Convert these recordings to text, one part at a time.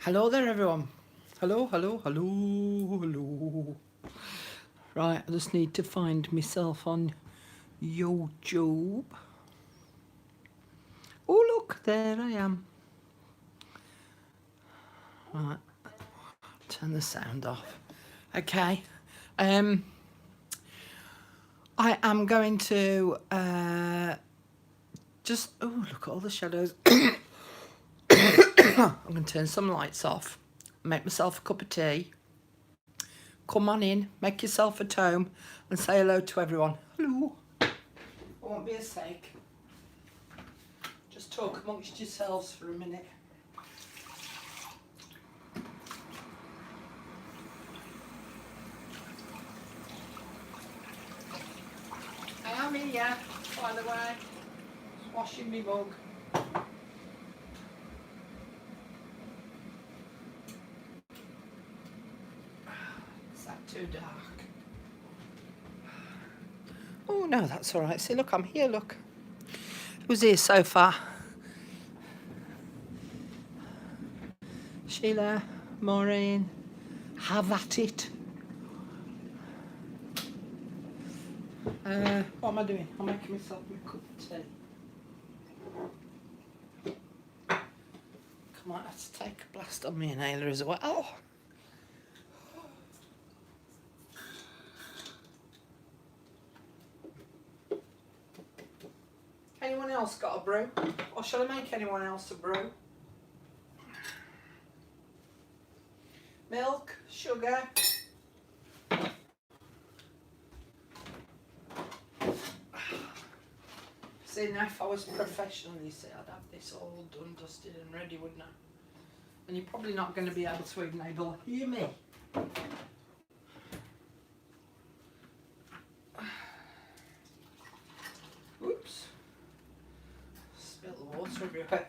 Hello there, everyone. Hello, hello, hello, hello. Right, I just need to find myself on YouTube. Oh, look, there I am. Right, turn the sound off. Okay. I am going to just. Oh, look at all the shadows. I'm going to turn some lights off, make myself a cup of tea. Come on in, make yourself at home, and say hello to everyone. Hello. I won't be a sec. Just talk amongst yourselves for a minute. I am here, by the way. Just washing me mug. Is that too dark? Oh no, that's all right. See, look, I'm here, look. Who's here so far? Sheila, Maureen, have at it. What am I doing? I'm making myself a cup of tea. Come on, let's take a blast on me and Ayla as well. Anyone else got a brew? Or shall I make anyone else a brew? Milk, sugar. See, now if I was professional, you see, I'd have this all done, dusted and ready, wouldn't I? And you're probably not going to be able to even hear me. Whoops. Spilt the water everywhere.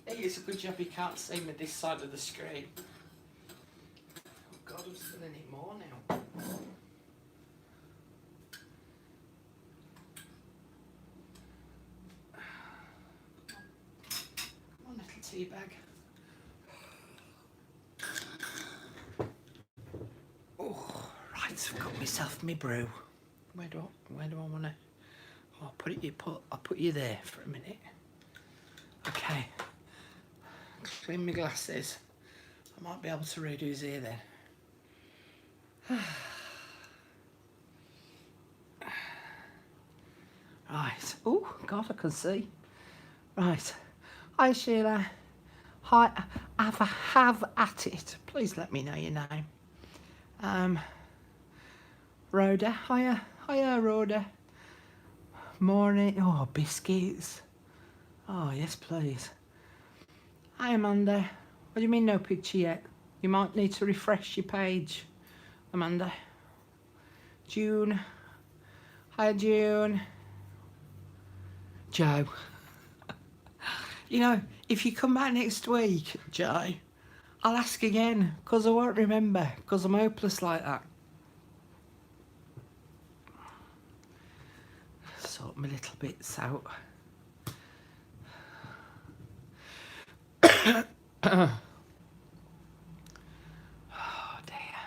Hey, it's a good job you can't see me this side of the screen. Oh God, I'm spilling it more now. Come on, little tea bag. Oh, right, I've got myself my brew. Where do I want to? Oh, I'll put you there for a minute. Okay. Clean my glasses. I might be able to read who's here then. Right. Oh, God, I can see. Right. Hi, Sheila. Hi. Have at it. Please let me know your name. Rhoda. Hiya. Hiya, Rhoda. Morning. Oh, biscuits. Oh, yes, please. Hi, Amanda. What do you mean no picture yet? You might need to refresh your page, Amanda. June. Hi, June. Joe. You know, if you come back next week, Joe, I'll ask again, because I won't remember, because I'm hopeless like that. Sort my little bits out. Oh, dear.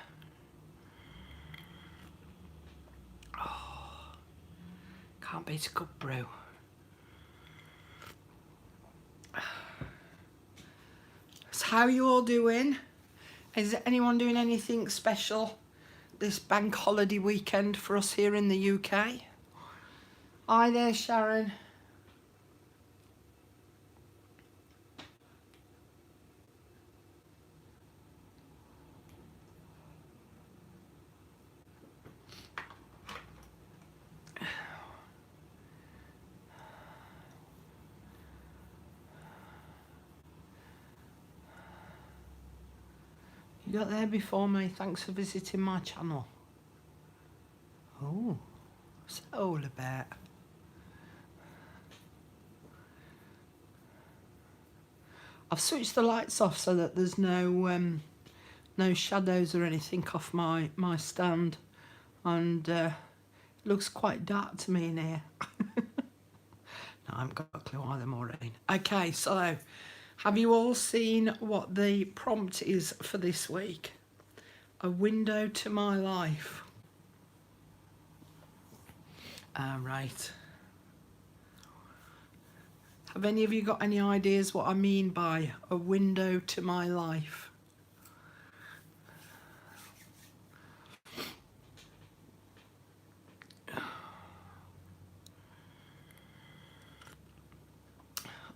Oh, can't beat a good brew. So how are you all doing? Is anyone doing anything special this bank holiday weekend for us here in the UK? Hi there, Sharon. You got there before me. Thanks for visiting my channel. Oh, what's that all about? I've switched the lights off so that there's no shadows or anything off my stand, and it looks quite dark to me in here. No, I haven't got a clue either, Maureen. Okay, so Have you all seen what the prompt is for this week? A window to my life. Right. Have any of you got any ideas what I mean by a window to my life?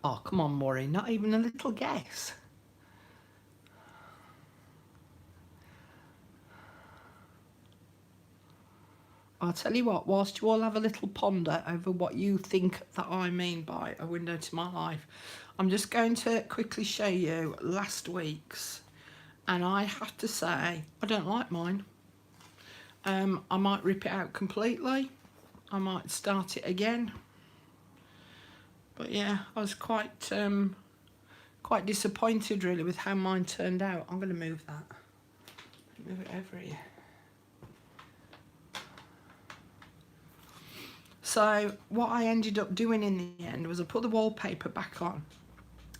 Oh, come on, Maureen, not even a little guess. I'll tell you what, whilst you all have a little ponder over what you think that I mean by a window to my life, I'm just going to quickly show you last week's, and I have to say, I don't like mine. I might rip it out completely. I might start it again. But yeah, I was quite disappointed really with how mine turned out. I'm going to move that. Move it over here. So what I ended up doing in the end was I put the wallpaper back on,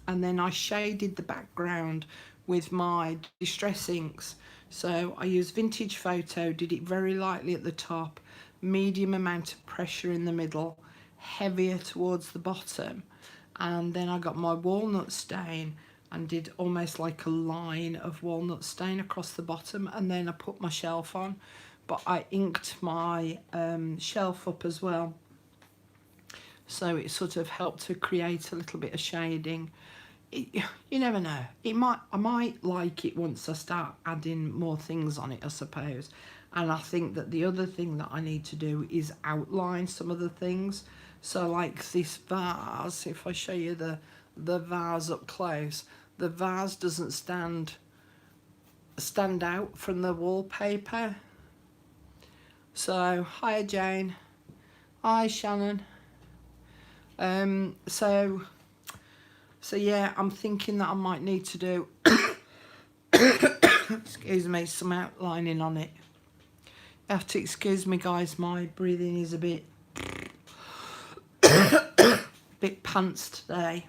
and then I shaded the background with my Distress inks. So I used Vintage Photo, did it very lightly at the top, medium amount of pressure in the middle, heavier towards the bottom, and then I got my walnut stain and did almost like a line of walnut stain across the bottom, and then I put my shelf on, but I inked my shelf up as well, so it sort of helped to create a little bit of shading. You never know, I might like it once I start adding more things on it, I suppose. And I think that the other thing that I need to do is outline some of the things. So like this vase, if I show you the vase up close, the vase doesn't stand out from the wallpaper. So hi Jane, hi Shannon. So yeah, I'm thinking that I might need to do excuse me, some outlining on it. You have to excuse me guys, my breathing is a bit pants today.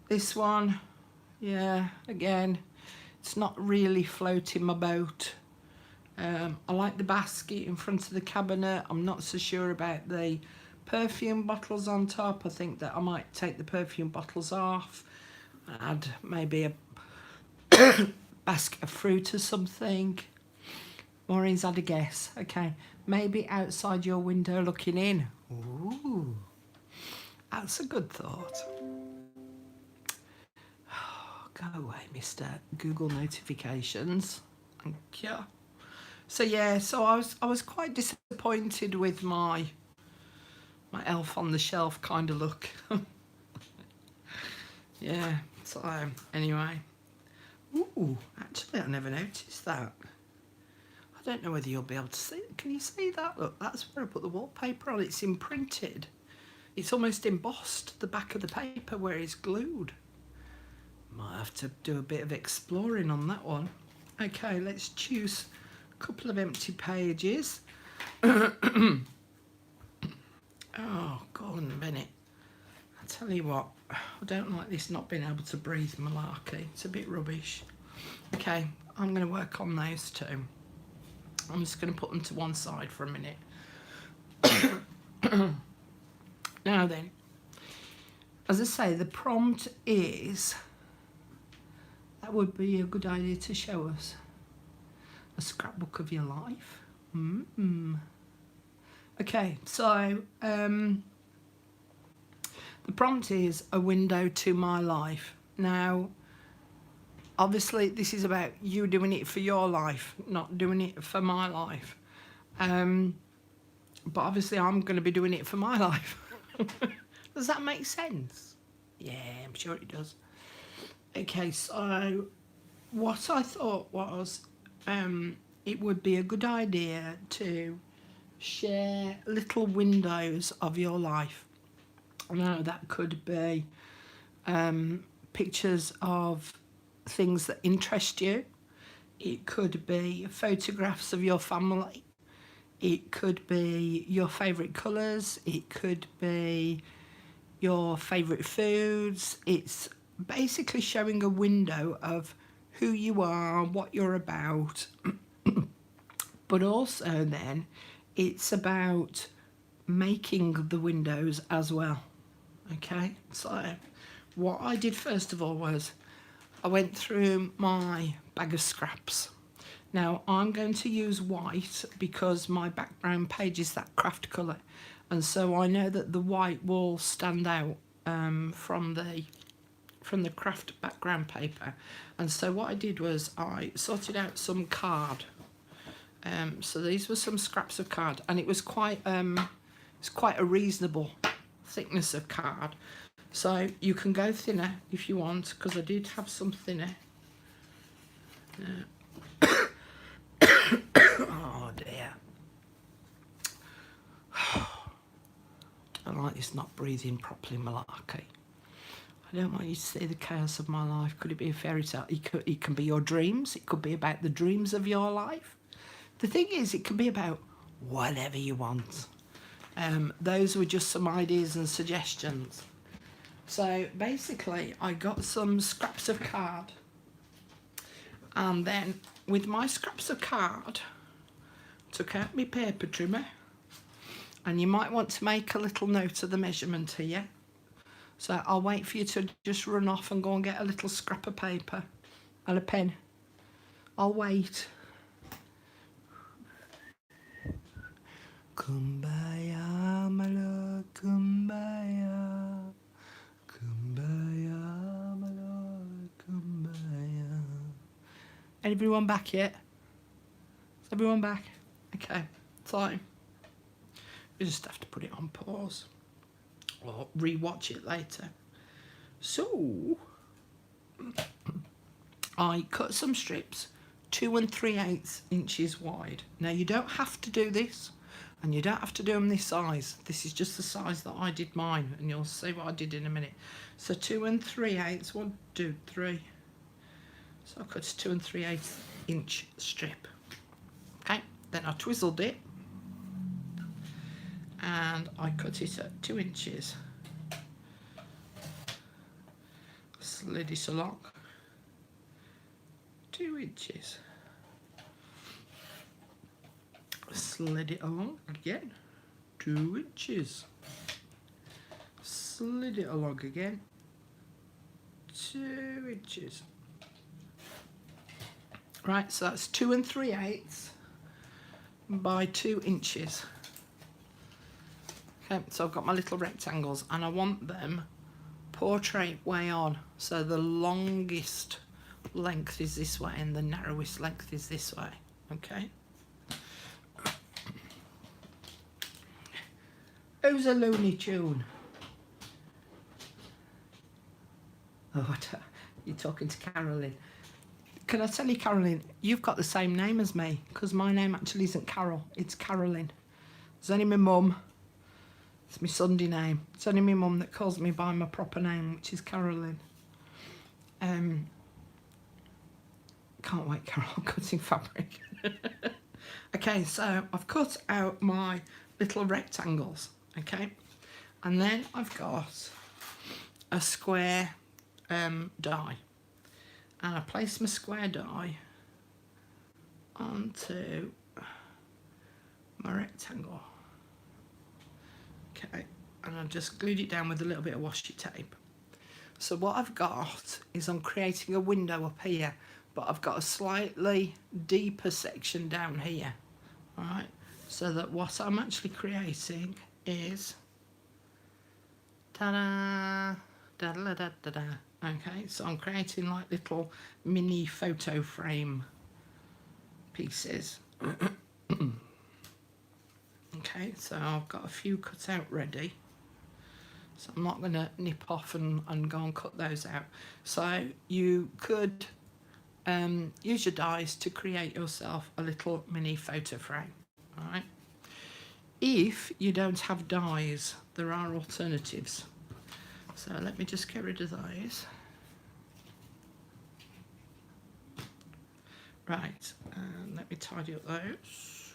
This one, yeah, again, it's not really floating my boat. I like the basket in front of the cabinet. I'm not so sure about the perfume bottles on top. I think that I might take the perfume bottles off, add maybe a basket of fruit or something. Maureen's had a guess. Okay, maybe outside your window looking in. Ooh, that's a good thought. Oh, go away, Mr. Google notifications. Thank you. So yeah, so I was quite disappointed with my elf on the shelf kind of look. Yeah, so anyway. Ooh, actually I never noticed that. I don't know whether you'll be able to see it. Can you see that? Look, that's where I put the wallpaper on. It's imprinted. It's almost embossed the back of the paper where it's glued. Might have to do a bit of exploring on that one. Okay, let's choose a couple of empty pages. Oh, Gordon Bennett. I tell you what, I don't like this not being able to breathe malarkey. It's a bit rubbish. Okay, I'm going to work on those two. I'm just going to put them to one side for a minute. Now then, as I say, the prompt is, that would be a good idea to show us a scrapbook of your life. Okay, so the prompt is a window to my life. Now, obviously, this is about you doing it for your life, not doing it for my life. But obviously, I'm going to be doing it for my life. Does that make sense? Yeah, I'm sure it does. Okay, so what I thought was it would be a good idea to share little windows of your life. Now, that could be pictures of things that interest you. It could be photographs of your family. It could be your favourite colours. It could be your favourite foods. It's basically showing a window of who you are, what you're about, but also then it's about making the windows as well. Okay, so what I did first of all was I went through my bag of scraps. Now I'm going to use white because my background page is that craft colour, and so I know that the white will stand out from the craft background paper. And so what I did was I sorted out some card. So these were some scraps of card, and it was quite a reasonable thickness of card. So you can go thinner if you want, because I did have some thinner. Oh dear. I don't like this not breathing properly malarkey. I don't want you to see the chaos of my life. Could it be a fairy tale? It can be your dreams. It could be about the dreams of your life. The thing is, it can be about whatever you want. Those were just some ideas and suggestions. So basically, I got some scraps of card. And then with my scraps of card, took out my paper trimmer. And you might want to make a little note of the measurement here. So I'll wait for you to just run off and go and get a little scrap of paper and a pen. I'll wait. Kumbaya, my lord, kumbaya. Kumbaya, my lord, kumbaya. Everyone back yet? Is everyone back? Okay, so you just have to put it on pause or re-watch it later. So I cut some strips 2 3/8 inches wide. Now you don't have to do this, and you don't have to do them this size. This is just the size that I did mine, and you'll see what I did in a minute. So 2 3/8, 1, 2, 3. So I cut a 2 3/8 inch strip. Okay, then I twizzled it, and I cut it at 2 inches. Slid it along 2 inches. Slid it along again 2 inches. Slid it along again 2 inches. Right, so that's 2 3/8 by 2 inches. Okay, so I've got my little rectangles, and I want them portrait way on. So the longest length is this way and the narrowest length is this way. Okay. Who's a Looney Tune? Oh, you're talking to Carolyn. Can I tell you, Carolyn, you've got the same name as me, because my name actually isn't Carol, it's Carolyn. It's only my mum. It's my Sunday name. It's only my mum that calls me by my proper name, which is Carolyn. Can't wait, Carol, I'm cutting fabric. Okay, so I've cut out my little rectangles, okay? And then I've got a square die. And I place my square die onto my rectangle. Okay, and I've just glued it down with a little bit of washi tape. So what I've got is I'm creating a window up here, but I've got a slightly deeper section down here. All right, so that what I'm actually creating is ta-da, da-da-da-da-da. Okay, so I'm creating like little mini photo frame pieces. Okay, so I've got a few cut out ready. So I'm not going to nip off and go and cut those out. So you could use your dies to create yourself a little mini photo frame. All right. If you don't have dies, there are alternatives. So let me just get rid of those. Right, and let me tidy up those.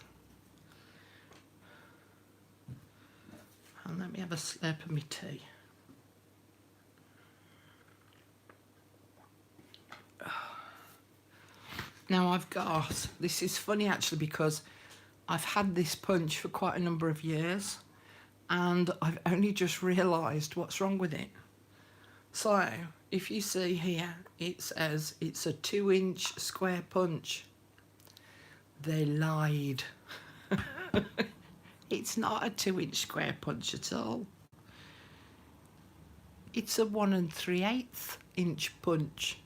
And let me have a slurp of my tea. Now I've got, this is funny actually because I've had this punch for quite a number of years and I've only just realised what's wrong with it. So if you see here, it says it's a 2-inch square punch. They lied. It's not a 2-inch square punch at all. It's a 1 3/8 inch punch.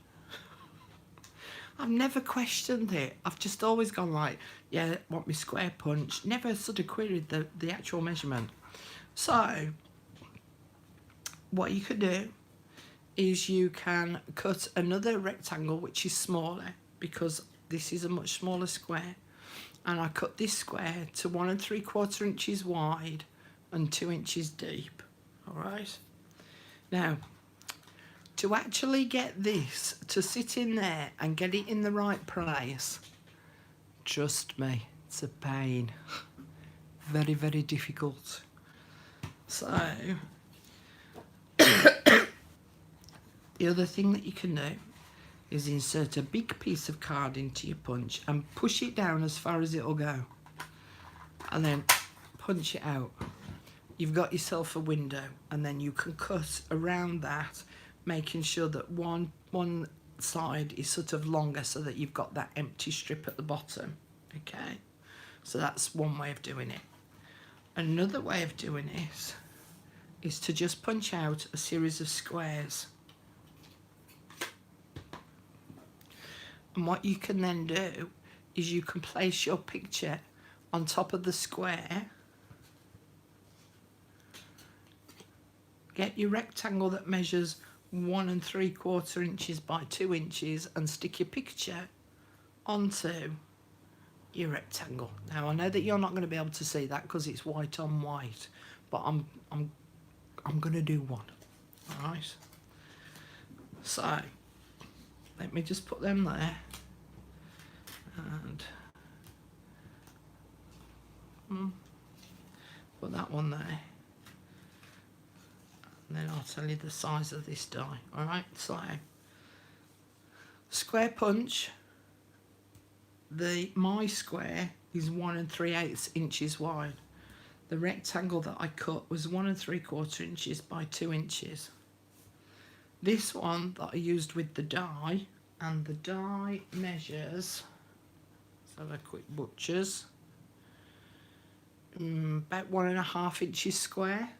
I've never questioned it. I've just always gone like, yeah, want me square punch. Never sort of queried the actual measurement. So what you could do is you can cut another rectangle which is smaller, because this is a much smaller square, and I cut this square to 1 3/4 inches wide and 2 inches deep. All right. Now, to actually get this to sit in there and get it in the right place, trust me, it's a pain. Very, very difficult. So, the other thing that you can do is insert a big piece of card into your punch and push it down as far as it'll go. And then punch it out. You've got yourself a window, and then you can cut around that, making sure that one side is sort of longer so that you've got that empty strip at the bottom. Okay, so that's one way of doing it. Another way of doing it is to just punch out a series of squares. And what you can then do is you can place your picture on top of the square. Get your rectangle that measures 1 3/4 inches by 2 inches and stick your picture onto your rectangle. Now I know that you're not going to be able to see that because it's white on white, but I'm going to do one. All right. So let me just put them there, and put that one there. And then I'll tell you the size of this die. All right, so square punch. My square is 1 3/8 inches wide. The rectangle that I cut was 1 3/4 inches by 2 inches. This one that I used with the die, and the die measures, let's have a quick butcher's, about 1 1/2 inches square.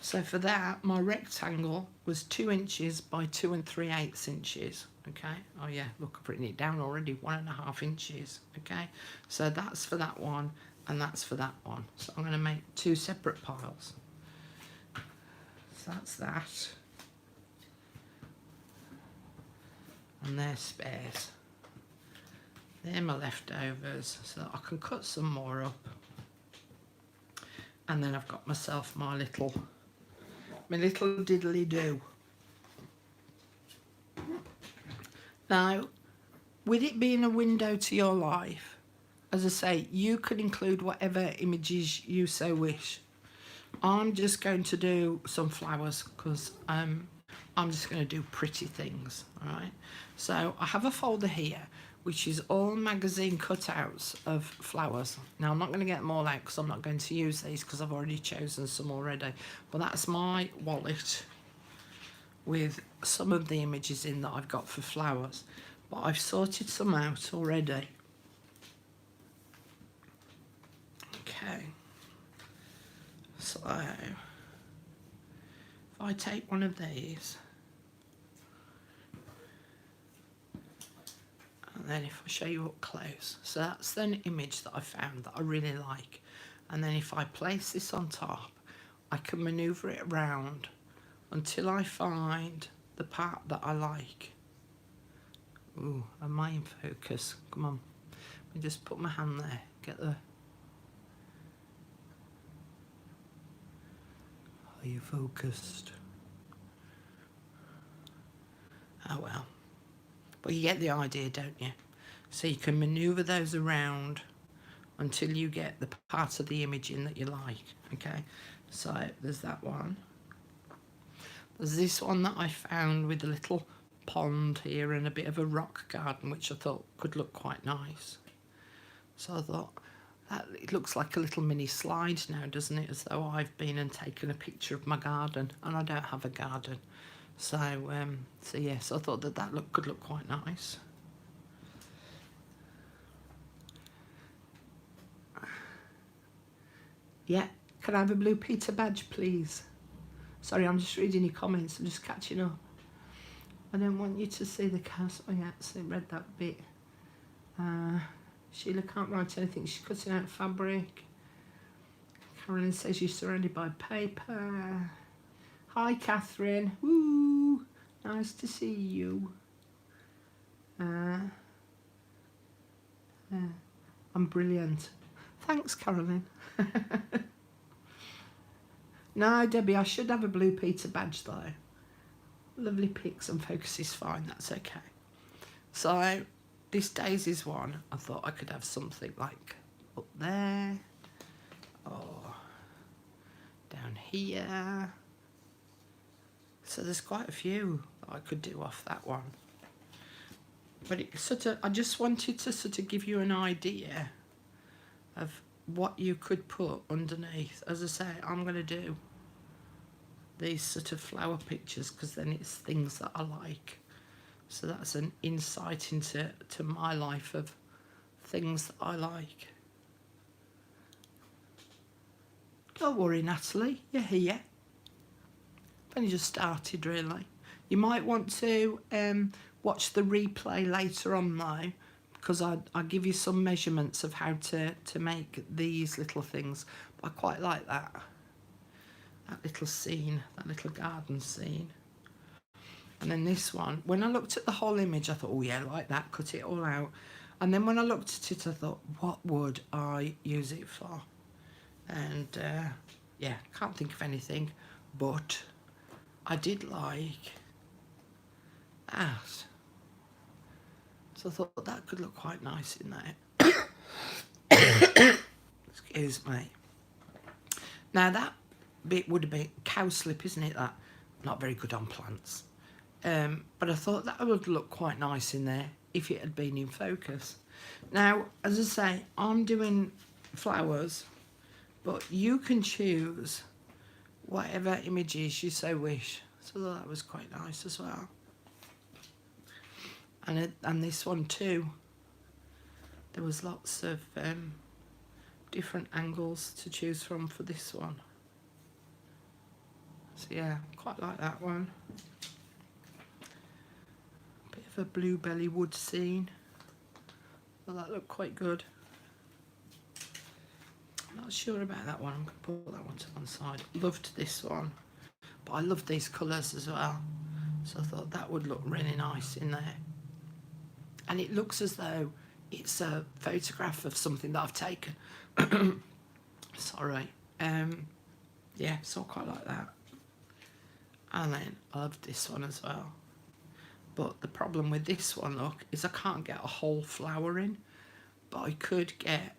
So for that, my rectangle was 2 inches by 2 3/8 inches. Okay. Oh yeah, look, I've written it down already. 1 1/2 inches. Okay. So that's for that one, and that's for that one. So I'm going to make 2 separate piles. So that's that. And they're spares. They're my leftovers, so I can cut some more up. And then I've got myself my little diddly do. Now, with it being a window to your life, as I say, you can include whatever images you so wish. I'm just going to do some flowers because I'm just going to do pretty things, all right? So I have a folder here which is all magazine cutouts of flowers. Now I'm not going to get them all out because I'm not going to use these because I've already chosen some already. But that's my wallet with some of the images in that I've got for flowers. But I've sorted some out already. Okay. So if I take one of these, and then if I show you up close, so that's an image that I found that I really like. And then if I place this on top, I can manoeuvre it around until I find the part that I like. Ooh, am I in focus? Come on. Let me just put my hand there. Get the... Are you focused? Oh well. But you get the idea, don't you? So you can manoeuvre those around until you get the part of the image in that you like. Okay, so there's that one. There's this one that I found with a little pond here and a bit of a rock garden, which I thought could look quite nice. So I thought, that it looks like a little mini slide now, doesn't it? As though I've been and taken a picture of my garden, and I don't have a garden. So, so yes, I thought that could look quite nice. Yeah, can I have a Blue Peter badge, please? Sorry, I'm just reading your comments. I'm just catching up. I don't want you to see the cast. Oh yeah, so read that bit. Sheila can't write anything. She's cutting out fabric. Carolyn says you're surrounded by paper. Hi, Catherine. Woo! Nice to see you. I'm brilliant. Thanks, Carolyn. No, Debbie, I should have a Blue Peter badge though. Lovely pics and focus is fine. That's okay. So this Daisy's one, I thought I could have something like up there or down here. So there's quite a few that I could do off that one. But it sort of, I just wanted to sort of give you an idea of what you could put underneath. As I say, I'm going to do these sort of flower pictures because then it's things that I like. So that's an insight into my life of things that I like. Don't worry, Natalie, you're here. I've only just started, really. You might want to watch the replay later on though, because I'll give you some measurements of how to make these little things. But I quite like that little scene, that little garden scene. And then this one, when I looked at the whole image, I thought, oh yeah, like that, cut it all out. And then when I looked at it, I thought, what would I use it for? And yeah, can't think of anything, but I did like that. So I thought that could look quite nice in there. Excuse me. Now that bit would have been cowslip, isn't it? That not very good on plants. But I thought that would look quite nice in there if it had been in focus. Now, as I say, I'm doing flowers, but you can choose whatever images you so wish. So that was quite nice as well. And this one too. There was lots of different angles to choose from for this one. So yeah, quite like that one. Bit of a bluebelly wood scene. Well, that looked quite good. I'm not sure about that one. I'm going to put that one to one side. Loved this one, but I love these colours as well. So I thought that would look really nice in there. And it looks as though it's a photograph of something that I've taken. Sorry. Yeah, so I quite like that. And then I love this one as well. But the problem with this one, look, is I can't get a whole flower in. But I could get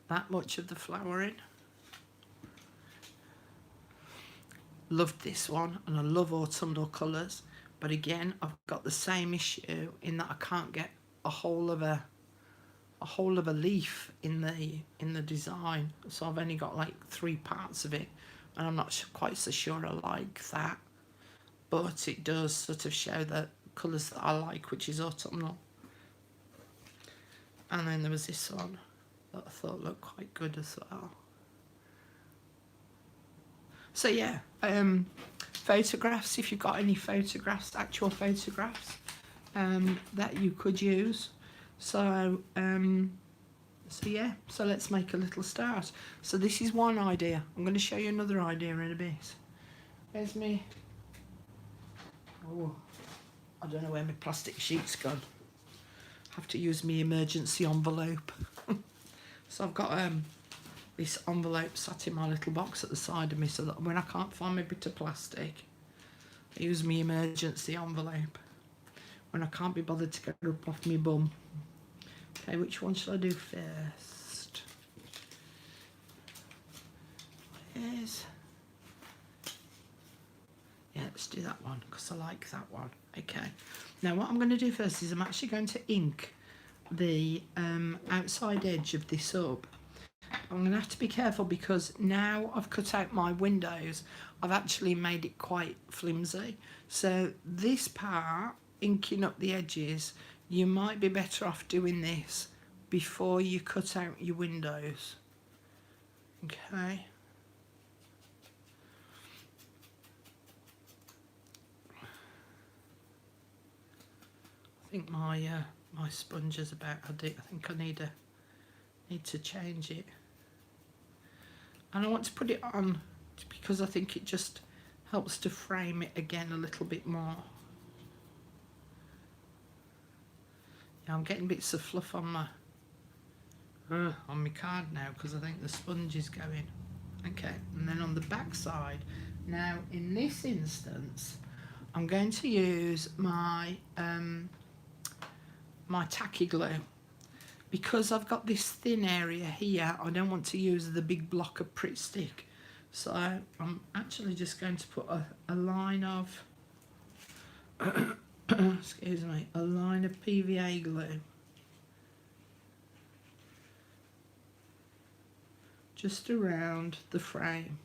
that much of the flower in. Loved this one, and I love autumnal colours. But again, I've got the same issue in that I can't get a whole of a leaf in the design. So I've only got like 3 parts of it, and I'm not quite so sure I like that. But it does sort of show the colours that I like, which is autumnal. And then there was this one that I thought looked quite good as well. So yeah, photographs, if you've got any photographs, actual photographs that you could use. So yeah, so let's make a little start. So this is one idea. I'm going to show you another idea in a bit. There's me. Oh, I don't know where my plastic sheet's gone. Have to use my emergency envelope. So I've got this envelope sat in my little box at the side of me, so that when I can't find my bit of plastic, I use my emergency envelope when I can't be bothered to get up off my bum. Okay, which one shall I do first? Yes. Yeah, let's do that one because I like that one. Okay. Now what I'm going to do first is I'm actually going to ink the outside edge of this up. I'm going to have to be careful because now I've cut out my windows, I've actually made it quite flimsy. So this part, inking up the edges, you might be better off doing this before you cut out your windows. Okay. I think my my sponge is about. I think I need to change it, and I want to put it on because I think it just helps to frame it again a little bit more. Yeah, I'm getting bits of fluff on my card now because I think the sponge is going. Okay, and then on the back side, now in this instance, I'm going to use my my tacky glue. Because I've got this thin area here, I don't want to use the big block of Pritt Stick. So I'm actually just going to put a line of, excuse me, a line of PVA glue. Just around the frame.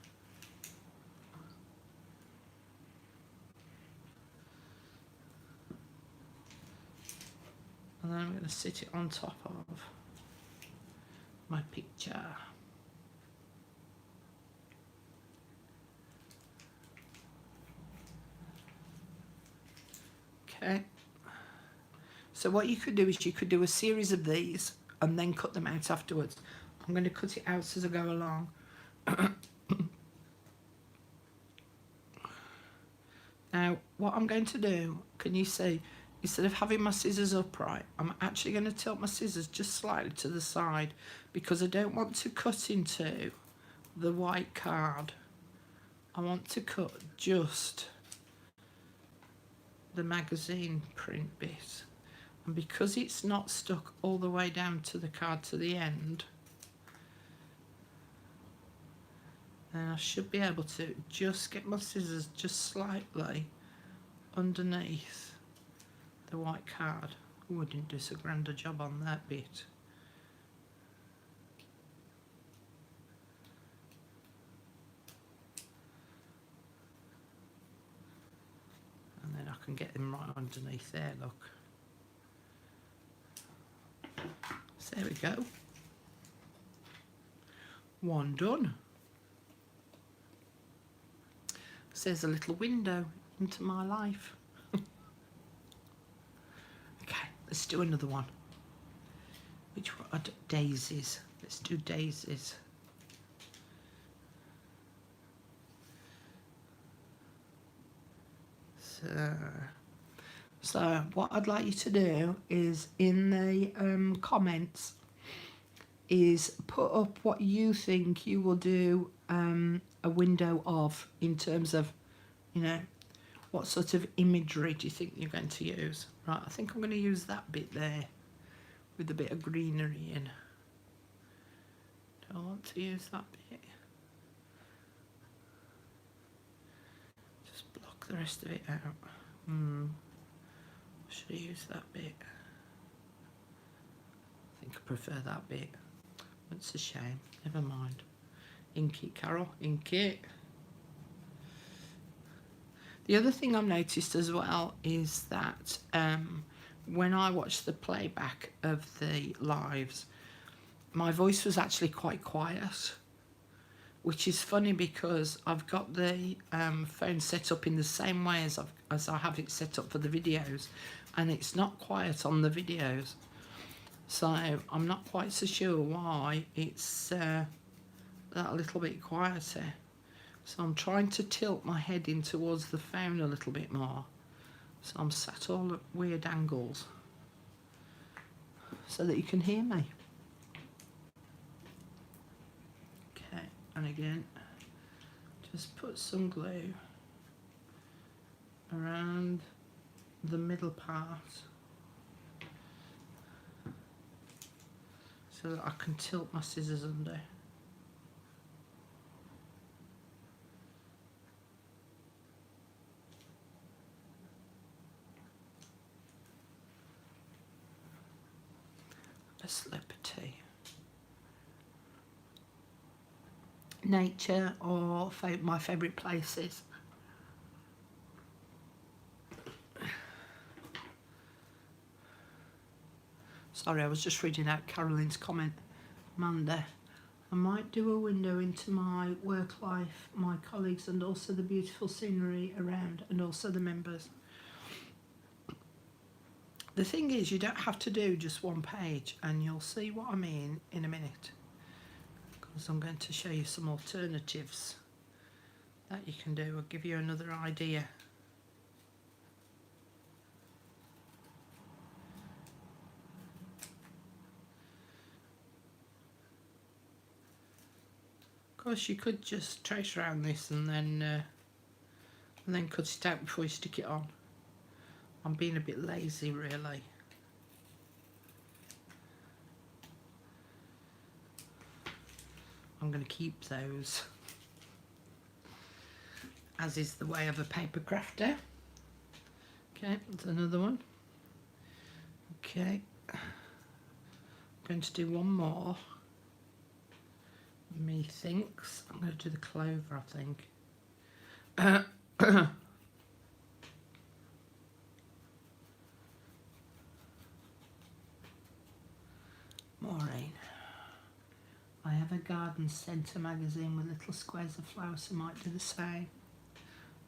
And then I'm going to sit it on top of my picture. Okay. So what you could do is you could do a series of these and then cut them out afterwards. I'm going to cut it out as I go along. Now, what I'm going to do, can you see, instead of having my scissors upright, I'm actually going to tilt my scissors just slightly to the side because I don't want to cut into the white card. I want to cut just the magazine print bit. And because it's not stuck all the way down to the card to the end, then I should be able to just get my scissors just slightly underneath the white card. Oh, I didn't do so grand a job on that bit. And then I can get them right underneath there, look. So there we go. One done. There's a little window into my life. Okay, let's do another one. Which one? Daisies. Let's do daisies. So what I'd like you to do is in the comments is put up what you think you will do a window of in terms of, you know, what sort of imagery do you think you're going to use? Right, I think I'm going to use that bit there with a bit of greenery in. Do I want to use that bit? Just block the rest of it out. Should I use that bit? I think I prefer that bit. It's a shame. Never mind. Ink it, Carol. Ink it. The other thing I've noticed as well is that when I watched the playback of the lives, my voice was actually quite quiet, which is funny because I've got the phone set up in the same way as I have it set up for the videos, and it's not quiet on the videos. So I'm not quite so sure why it's that little bit quieter. So I'm trying to tilt my head in towards the phone a little bit more. So I'm sat all at weird angles so that you can hear me. Okay, and again, just put some glue around the middle part so that I can tilt my scissors under. Celebrity. Nature or my favourite places. Sorry, I was just reading out Caroline's comment. Amanda, I might do a window into my work life, my colleagues, and also the beautiful scenery around, and also the members. The thing is, you don't have to do just one page, and you'll see what I mean in a minute, because I'm going to show you some alternatives that you can do. I'll give you another idea. Of course, you could just trace around this and then cut it out before you stick it on. I'm being a bit lazy, really. I'm going to keep those, as is the way of a paper crafter. Okay, that's another one. Okay, I'm going to do one more. Methinks I'm going to do the clover, I think. Maureen. I have a garden centre magazine with little squares of flowers, so I might do the same.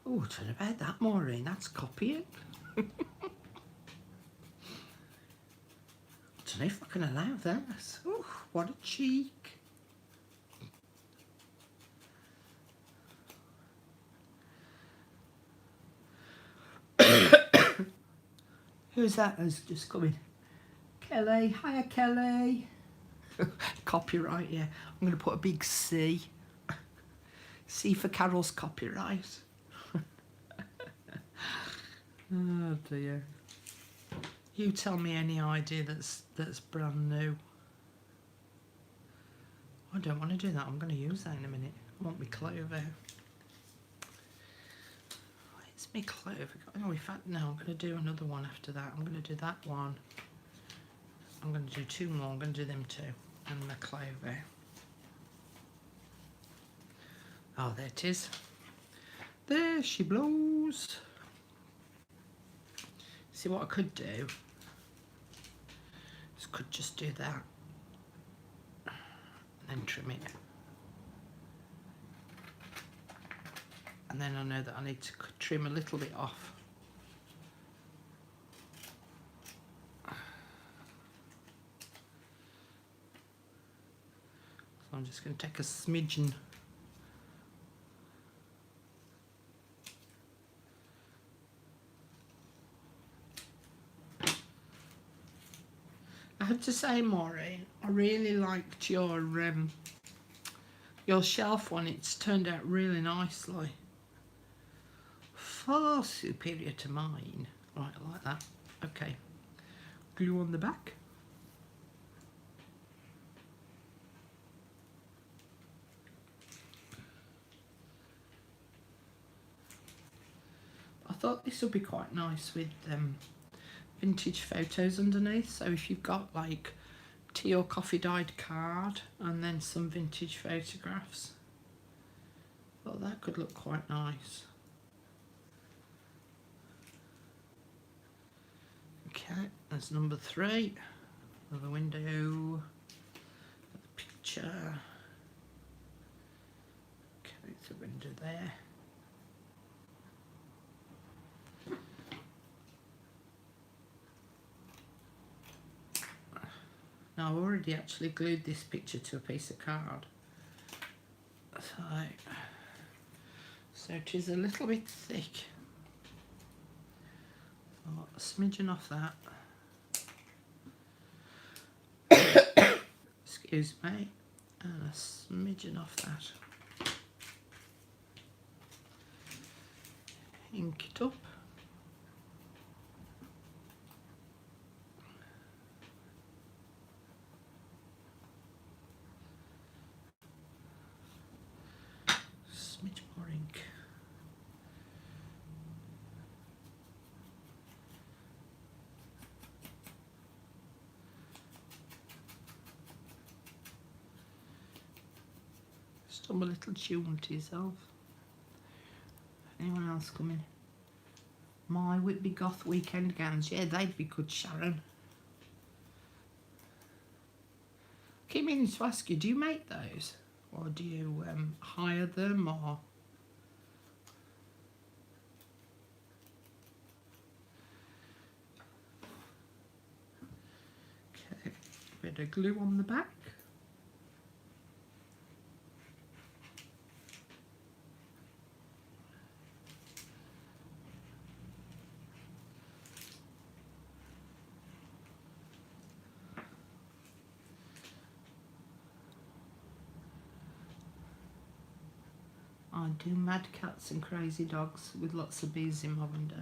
Oh, tell me about that, Maureen. That's copying. I don't know if I can allow that. Oh, what a cheek. Who's that who's just coming? Kelly. Hiya, Kelly. Copyright, yeah. I'm going to put a big C. C for Carol's copyright. Oh dear. You tell me any idea that's brand new. I don't want to do that. I'm going to use that in a minute. I want me clover. Where's me clover? Oh, in fact, no, I'm going to do another one after that. I'm going to do that one. I'm going to do two more. I'm going to do them two. And the clover. Oh, there it is. There she blows. See, what I could do is could just do that and then trim it. And then I know that I need to trim a little bit off. So I'm just going to take a smidgen. I have to say, Maureen, I really liked your shelf one. It's turned out really nicely. Far superior to mine. Right, I like that. Okay. Glue on the back. I thought this would be quite nice with vintage photos underneath. So if you've got like tea or coffee dyed card and then some vintage photographs, I thought that could look quite nice. Okay, that's number 3. Another window, another picture. Okay, it's a window there. Now I've already actually glued this picture to a piece of card. So it is a little bit thick. So a smidgen off that. Excuse me. And a smidgen off that. Ink it up. Smidge more ink. Stumble a little tune to yourself. Anyone else coming? My Whitby Goth weekend gowns. Yeah, they'd be good, Sharon. Keep meaning to ask you, do you make those? Or do you hire them, or... Okay, bit of glue on the back. I do mad cats and crazy dogs with lots of bees in my windows.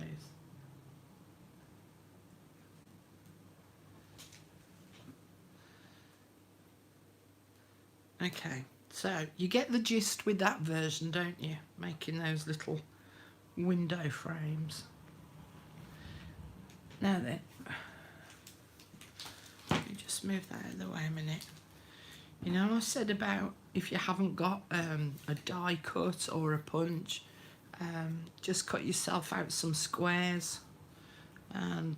Okay, so you get the gist with that version, don't you? Making those little window frames. Now then, let me just move that out of the way a minute. You know, I said about if you haven't got a die cut or a punch, just cut yourself out some squares and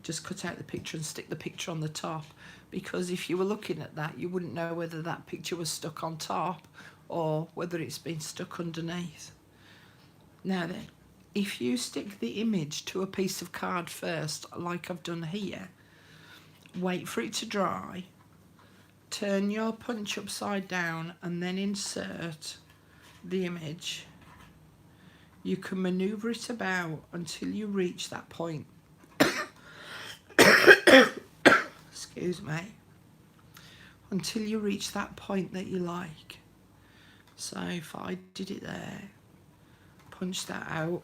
just cut out the picture and stick the picture on the top, because if you were looking at that, you wouldn't know whether that picture was stuck on top or whether it's been stuck underneath. Now then, if you stick the image to a piece of card first, like I've done here, wait for it to dry, turn your punch upside down and then insert the image. You can manoeuvre it about until you reach that point. Excuse me. Until you reach that point that you like. So if I did it there, punch that out.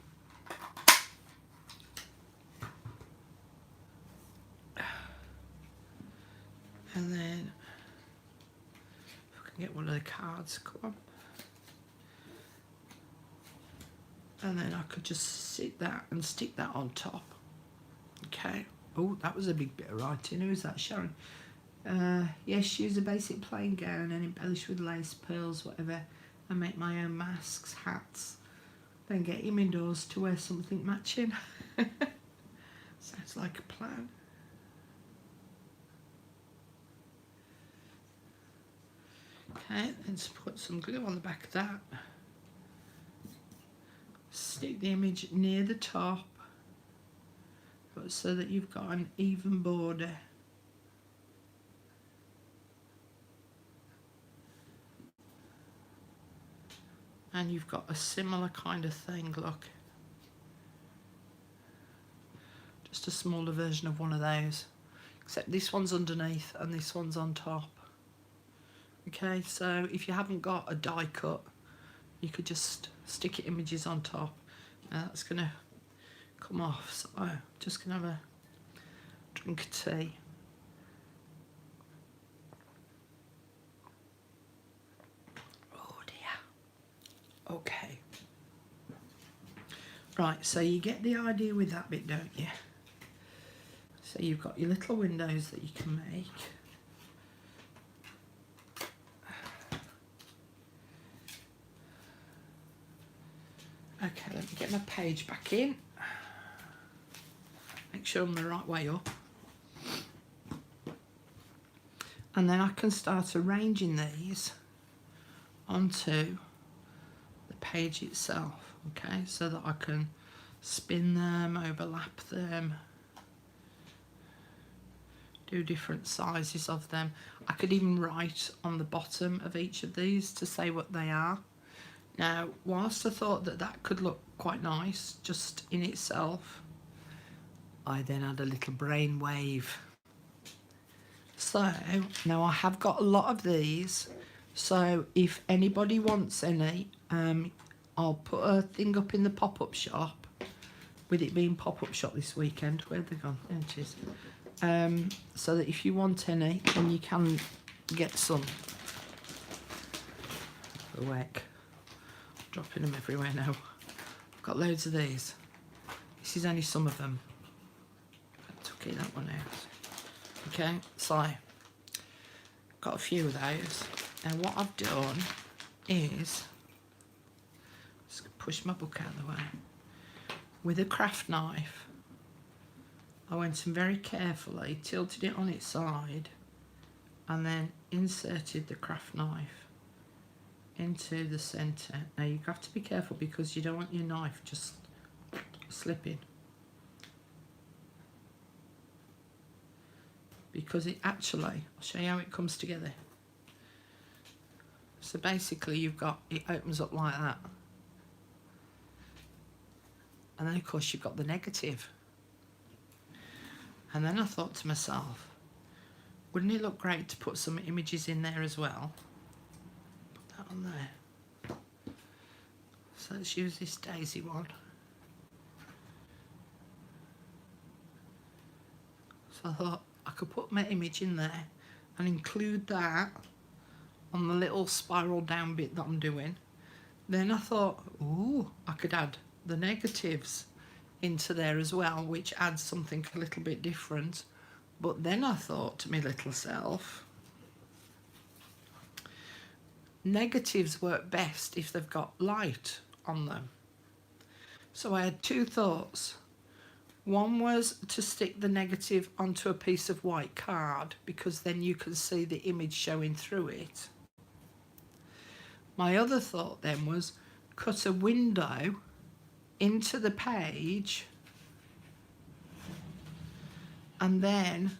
And then get one of the cards, come on. And then I could just sit that and stick that on top. Okay. Oh, that was a big bit of writing. Who's that, Sharon? Yes, use a basic plain gown and embellish with lace, pearls, whatever, and make my own masks, hats. Then get him indoors to wear something matching. Sounds like a plan. Okay, then just put some glue on the back of that. Stick the image near the top so that you've got an even border. And you've got a similar kind of thing, look. Just a smaller version of one of those. Except this one's underneath and this one's on top. Okay, so if you haven't got a die cut, you could just stick your images on top. Now that's going to come off, so I'm just going to have a drink of tea. Oh dear. Okay. Right, so you get the idea with that bit, don't you? So you've got your little windows that you can make. Okay, let me get my page back in. Make sure I'm the right way up. And then I can start arranging these onto the page itself, okay? So that I can spin them, overlap them, do different sizes of them. I could even write on the bottom of each of these to say what they are. Now, whilst I thought that that could look quite nice just in itself, I then had a little brainwave. So, now I have got a lot of these, so if anybody wants any, I'll put a thing up in the pop-up shop, with it being pop-up shop this weekend. Where'd they gone? There it is. So that if you want any, then you can get some. The heck. Dropping them everywhere now. I've got loads of these. This is only some of them. I took that one out. Okay, so got a few of those. And what I've done is, just push my book out of the way, with a craft knife, I went and very carefully tilted it on its side and then inserted the craft knife into the centre. Now you have to be careful because you don't want your knife just slipping, because it actually, I'll show you how it comes together. So basically you've got, it opens up like that, and then of course you've got the negative. And then I thought to myself, wouldn't it look great to put some images in there as well? Put that on there. So let's use this daisy one. So I thought I could put my image in there and include that on the little spiral down bit that I'm doing. Then I thought, ooh, I could add the negatives into there as well, which adds something a little bit different. But then I thought to my little self, negatives work best if they've got light on them. So I had two thoughts. One was to stick the negative onto a piece of white card, because then you can see the image showing through it. My other thought then was cut a window into the page and then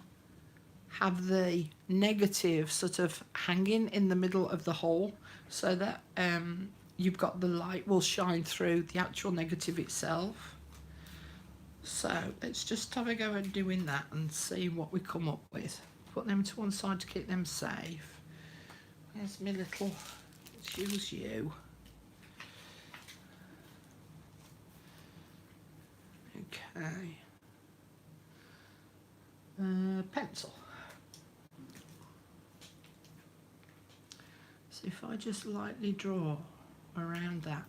have the negative sort of hanging in the middle of the hole, so that you've got the light will shine through the actual negative itself. So let's just have a go at doing that and see what we come up with. Put them to one side to keep them safe. There's my little, let's use you. Okay. Pencil. So if I just lightly draw around that,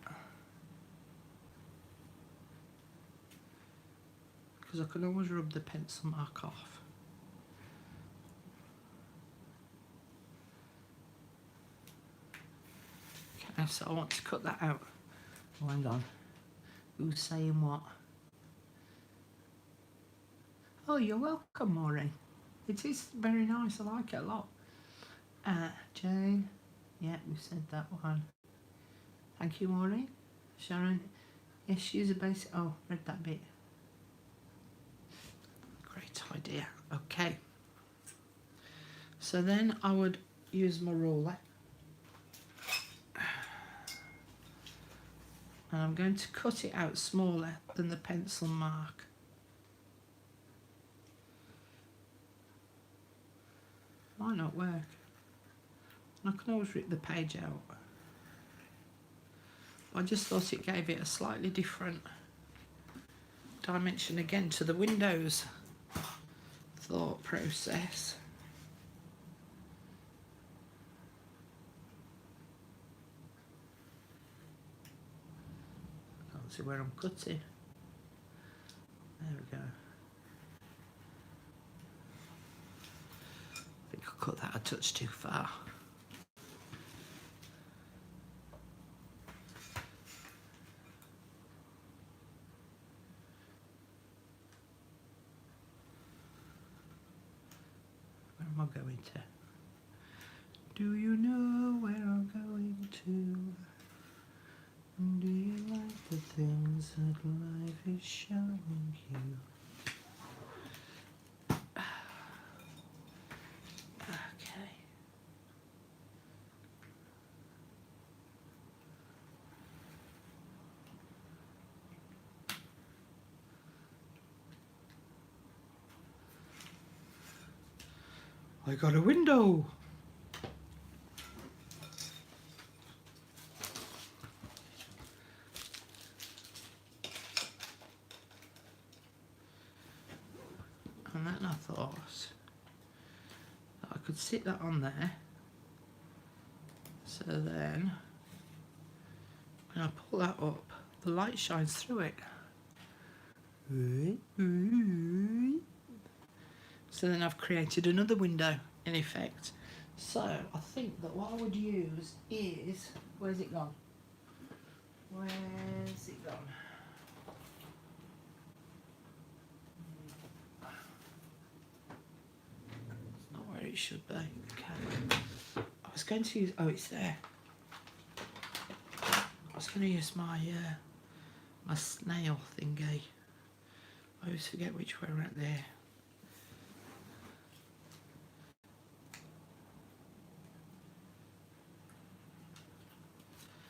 because I can always rub the pencil mark off. Okay, so I want to cut that out. Oh, hang on. Who's saying what? Oh, you're welcome, Maureen. It is very nice. I like it a lot. Jane. Yeah, we said that one. Thank you, Maureen. Sharon. Yes, she's a basic. Oh, read that bit. Great idea. Okay. So then I would use my ruler. And I'm going to cut it out smaller than the pencil mark. Might not work. I can always rip the page out. I just thought it gave it a slightly different dimension again to the windows thought process. Can't see where I'm cutting. There we go. I think I cut that a touch too far. Where am I going to? Do you know where I'm going to? Do you like the things that life is showing you? Okay. I got a window. And then I thought that I could sit that on there. So then when I pull that up, the light shines through it. So then I've created another window in effect. So I think that what I would use is, where's it gone? Where's it gone? It's not where it should be. Okay. I was going to use, oh, it's there. I was going to use my my snail thingy. I always forget which way right there.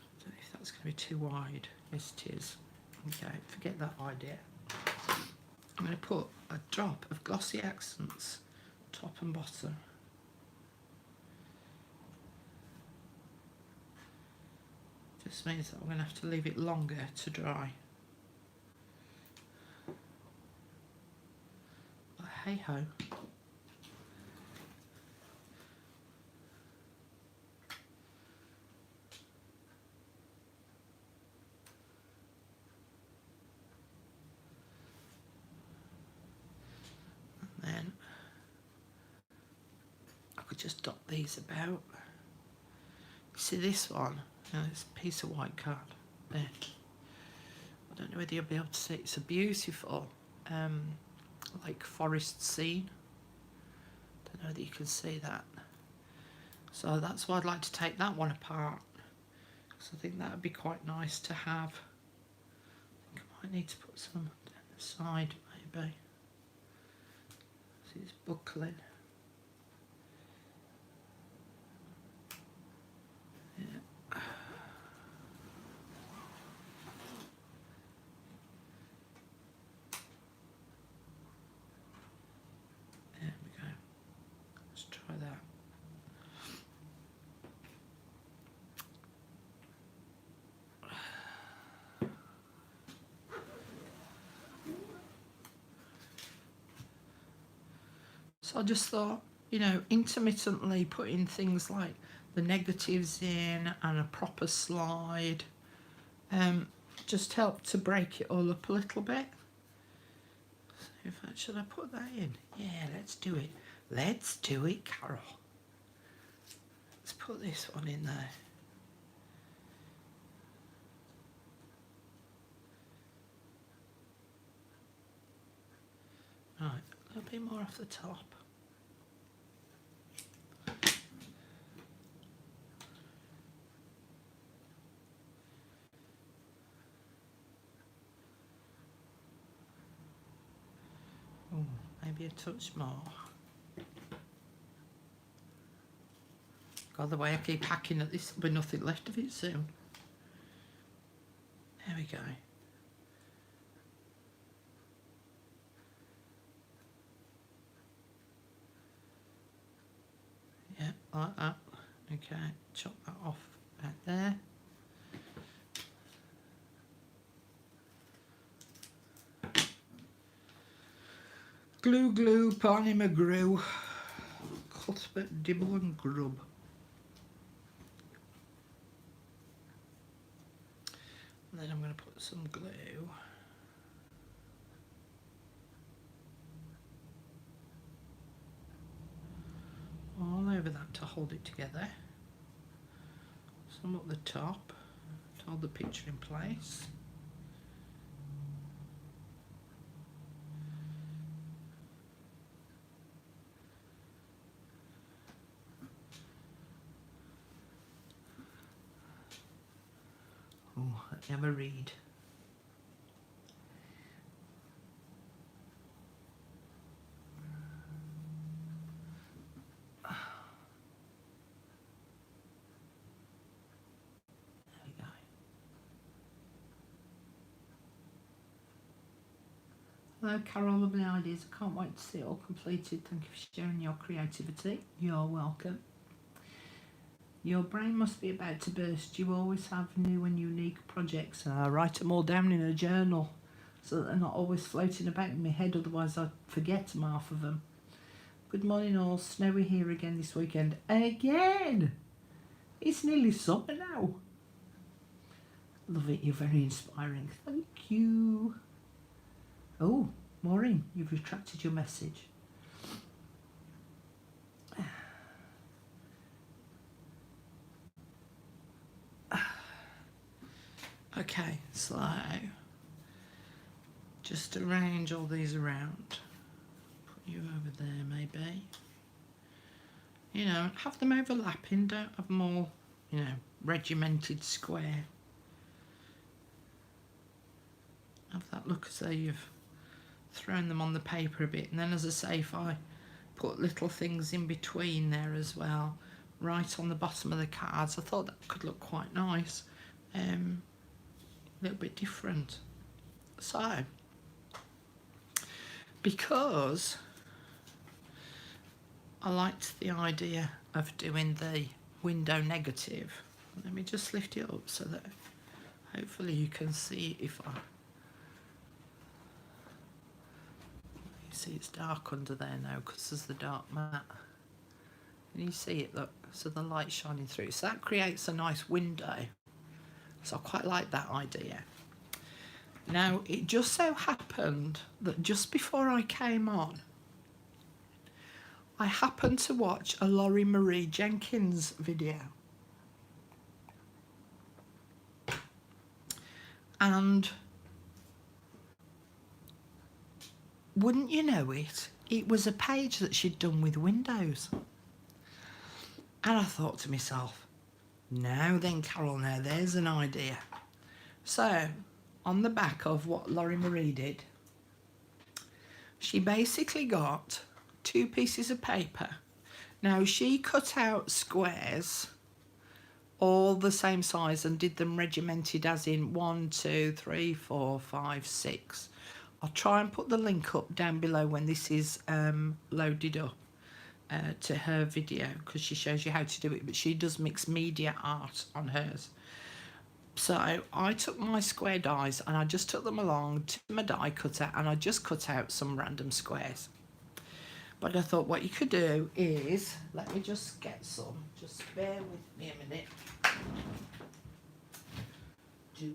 I don't know if that's going to be too wide. Yes, it is. Okay, forget that idea. I'm going to put a drop of Glossy Accents, top and bottom. Just means that I'm going to have to leave it longer to dry. But hey ho. And then I could just dot these about. See this one? It's a piece of white card. There. I don't know whether you'll be able to see it. It's a beautiful like forest scene. Don't know whether you can see that. So that's why I'd like to take that one apart. Because I think that would be quite nice to have. I think I might need to put some down the side maybe. See, it's buckling. Yeah. There we go. Let's try that. So I just thought, you know, intermittently putting things like the negatives in and a proper slide just helped to break it all up a little bit. So in fact, should I put that in? Yeah, let's do it. Let's do it, Carol. Let's put this one in there. Right, a little bit more off the top. Oh, maybe a touch more. God, the way I keep hacking at this, there'll be nothing left of it soon. There we go. Yeah, like that. Okay, chop that off back there. Glue, glue, Barney McGrew. Cuthbert, Dibble and Grub. And then I'm going to put some glue all over that to hold it together. Some at the top to hold the picture in place. Oh, let me have a read. Hello Carol, lovely ideas. I can't wait to see it all completed. Thank you for sharing your creativity. You're welcome. Your brain must be about to burst. You always have new and unique projects. I write them all down in a journal so that they're not always floating about in my head, otherwise I'd forget half of them. Good morning all. Snowy here again this weekend. Again! It's nearly summer now. Love it, you're very inspiring. Thank you. Oh, Maureen, you've retracted your message. Okay, so just arrange all these around. Put you over there maybe. You know, have them overlapping, don't have them all, you know, regimented square. Have that look as though you've thrown them on the paper a bit. And then, as I say, if I put little things in between there as well, right on the bottom of the cards, I thought that could look quite nice. A little bit different. So, because I liked the idea of doing the window negative, let me just lift it up so that hopefully you can see if I... You see it's dark under there now because there's the dark mat. Can you see it? Look, so the light's shining through. So that creates a nice window. So I quite like that idea. Now, it just so happened that just before I came on, I happened to watch a Laurie Marie Jenkins video. And wouldn't you know it, it was a page that she'd done with windows. And I thought to myself, now then, Carol, now there's an idea. So, on the back of what Laurie Marie did, she basically got 2 pieces of paper. Now, she cut out squares all the same size and did them regimented as in 1, 2, 3, 4, 5, 6. I'll try and put the link up down below when this is loaded up to her video, because she shows you how to do it, but she does mixed media art on hers. So I took my square dies and I just took them along to my die cutter and I just cut out some random squares. But I thought what you could do is, let me just get some, just bear with me a minute. Where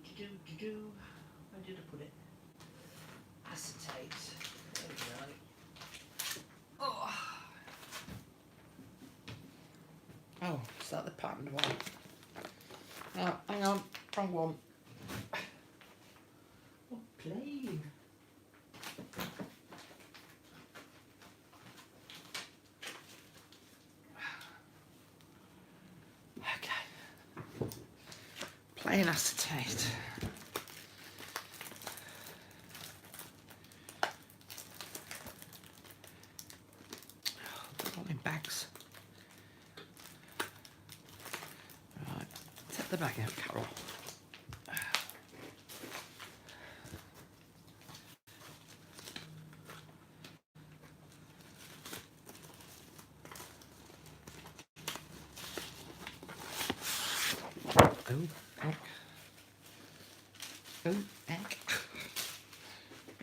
did I put it? Acetate. There we go. Oh, is that the patterned one? Oh, hang on, wrong one. What plane? Okay. Plain acetate. They're all in bags. Right, take the bag out, Carol.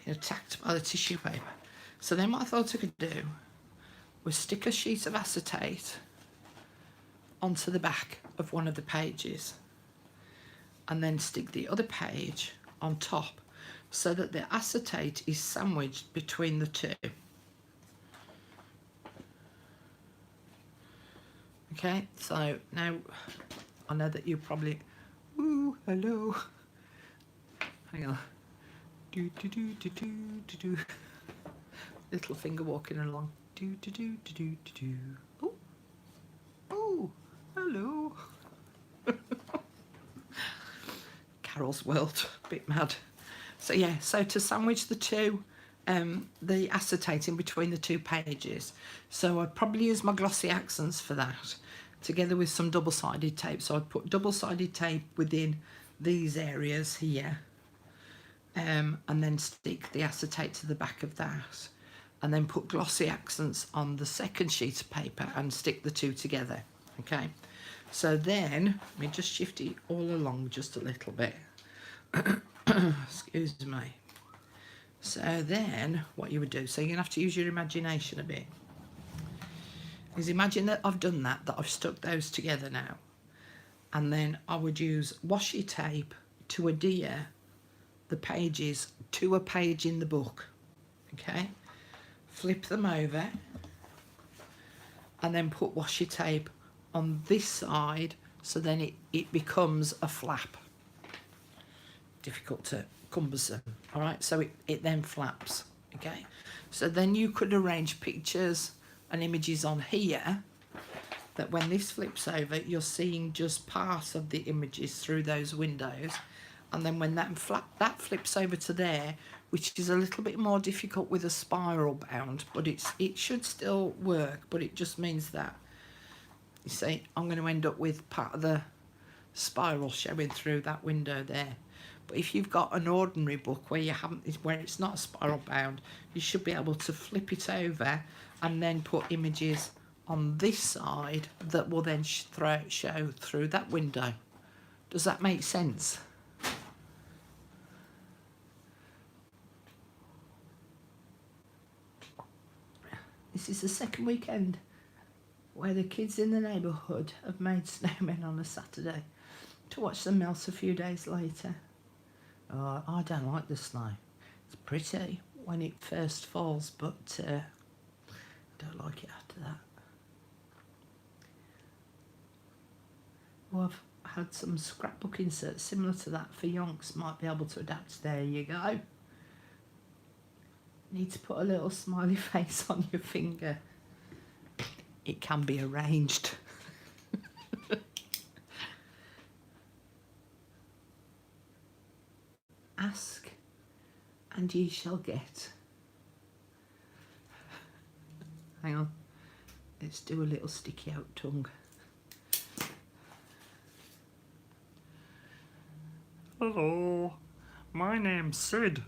Being attacked by the tissue paper. So then what I thought I could do was stick a sheet of acetate onto the back of one of the pages and then stick the other page on top so that the acetate is sandwiched between the two. Okay, so now I know that you probably, ooh, hello. Hang on. Do do do do do do do. Little finger walking along. Do do do do do do do. Oh, oh, hello. Carol's world, a bit mad. So yeah, so to sandwich the two, the acetate in between the 2 pages. So I'd probably use my glossy accents for that, together with some double-sided tape. So I'd put double-sided tape within these areas here. And then stick the acetate to the back of that, and then put glossy accents on the second sheet of paper and stick the 2 together. Okay, so then let me just shift it all along just a little bit. Excuse me. So then what you would do, so you're gonna have to use your imagination a bit, is imagine that I've done that I've stuck those together now, and then I would use washi tape to adhere the pages to a page in the book. Okay, flip them over and then put washi tape on this side, so then it becomes a flap. difficult to cumbersome. All right, so it then flaps. Okay, so then you could arrange pictures and images on here that when this flips over, you're seeing just part of the images through those windows. And then when that flips over to there, which is a little bit more difficult with a spiral bound, but it should still work, but it just means that, you see, I'm going to end up with part of the spiral showing through that window there. But if you've got an ordinary book where where it's not spiral bound, you should be able to flip it over and then put images on this side that will then show through that window. Does that make sense? This is the second weekend where the kids in the neighbourhood have made snowmen on a Saturday to watch them melt a few days later. Oh, I don't like the snow. It's pretty when it first falls, but I don't like it after that. Well, I've had some scrapbook inserts similar to that for yonks, might be able to adapt. There you go. Need to put a little smiley face on your finger. It can be arranged. Ask and ye shall get. Hang on, let's do a little sticky out tongue. Hello, my name's Sid.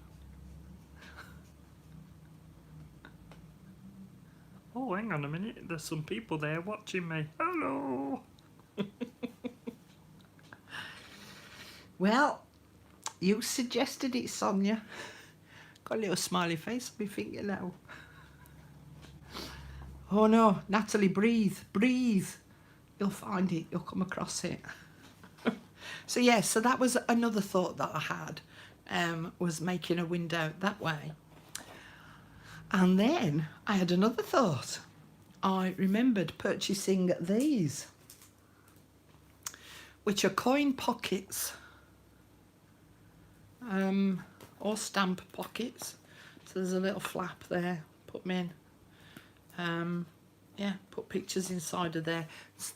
Oh, hang on a minute, there's some people there watching me. Hello. Well, you suggested it, Sonia. Got a little smiley face on my finger now. Oh no, Natalie, breathe, breathe. You'll find it, you'll come across it. So yeah, so that was another thought that I had, was making a window that way. And then I had another thought. I remembered purchasing these, which are coin pockets, or stamp pockets. So there's a little flap there, put them in. Yeah, put pictures inside of there.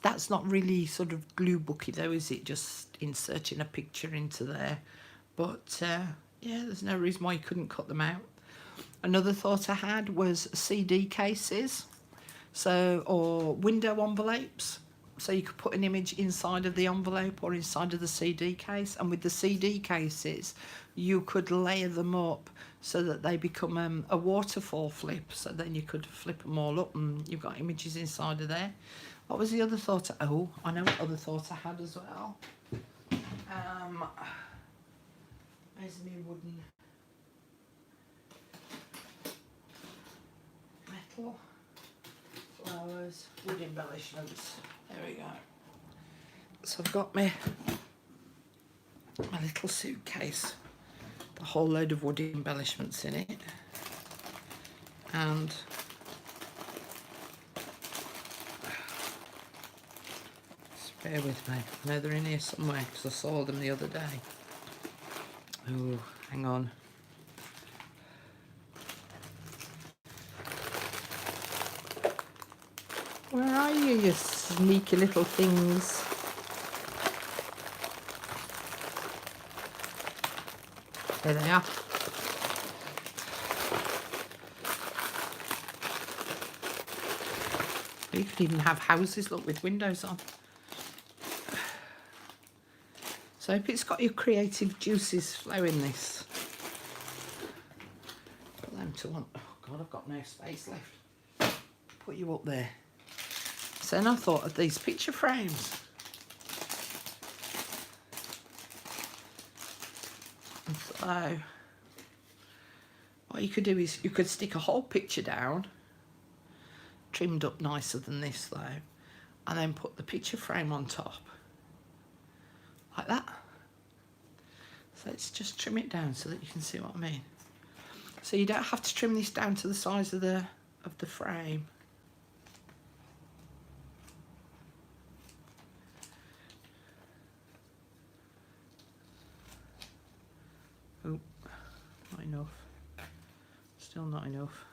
That's not really sort of glue booky though, is it? Just inserting a picture into there. But yeah, there's no reason why you couldn't cut them out. Another thought I had was CD cases, or window envelopes. So you could put an image inside of the envelope or inside of the CD case. And with the CD cases, you could layer them up so that they become a waterfall flip. So then you could flip them all up and you've got images inside of there. What was the other thought? Oh, I know what other thought I had as well. Where's my wooden metal flowers, wood embellishments? There we go. So I've got my little suitcase, a whole load of wood embellishments in it, and just bear with me. I know they're in here somewhere because I saw them the other day. Oh, hang on. Where are you sneaky little things? There they are. You could even have houses, look, with windows on. So I hope it's got your creative juices flowing, this. Put them to one. Oh God, I've got no space left. Put you up there. So then I thought of these picture frames. And so what you could do is you could stick a whole picture down, trimmed up nicer than this though, and then put the picture frame on top. Like that. So let's just trim it down so that you can see what I mean. So you don't have to trim this down to the size of the frame. not enough. Still not enough.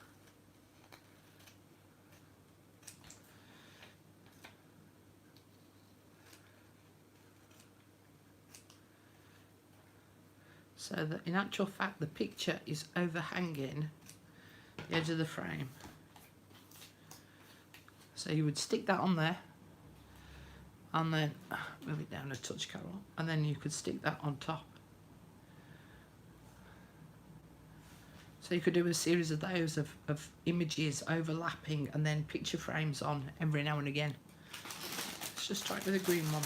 So that in actual fact the picture is overhanging the edge of the frame. So you would stick that on there and then move it down a touch, Carol, and then you could stick that on top. So you could do a series of those of images overlapping and then picture frames on every now and again. Let's just try it with a green one.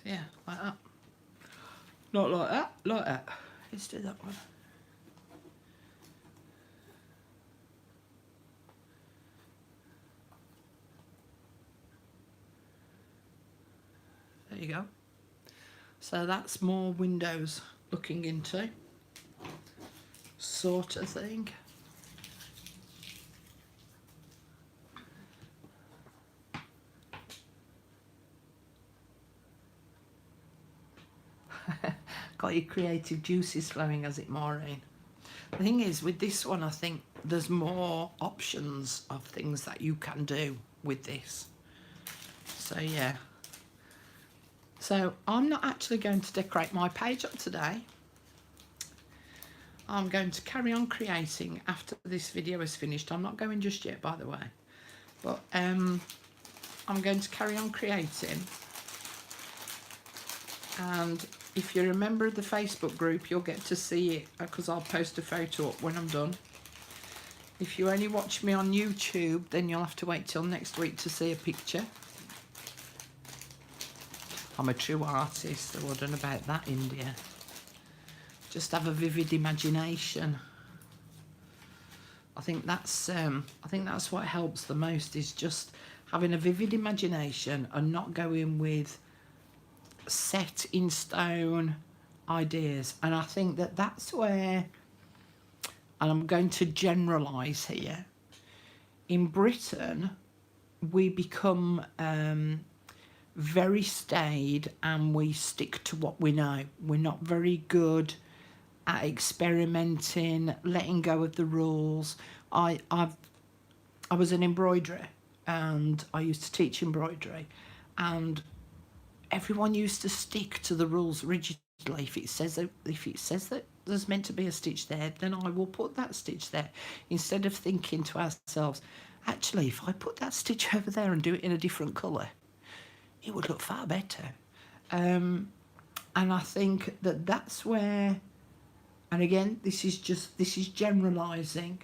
Yeah, like that. Not like that, like that. Let's do that one. There you go. So that's more windows looking into, sort of thing. Got your creative juices flowing, has it, Maureen? The thing is, with this one, I think there's more options of things that you can do with this. So, yeah. So, I'm not actually going to decorate my page up today. I'm going to carry on creating after this video is finished. I'm not going just yet, by the way. But I'm going to carry on creating. And if you're a member of the Facebook group, you'll get to see it because I'll post a photo up when I'm done. If you only watch me on YouTube, then you'll have to wait till next week to see a picture. I'm a true artist, I don't know about that, India. Just have a vivid imagination. I think that's what helps the most, is just having a vivid imagination and not going with set in stone ideas. And I think that that's where, and I'm going to generalize here, in Britain we become very staid and we stick to what we know. We're not very good at experimenting, letting go of the rules. I was an embroiderer and I used to teach embroidery, and everyone used to stick to the rules rigidly. If it says that there's meant to be a stitch there, then I will put that stitch there, instead of thinking to ourselves, actually, if I put that stitch over there and do it in a different colour, it would look far better. And I think that that's where, and again, this is generalising,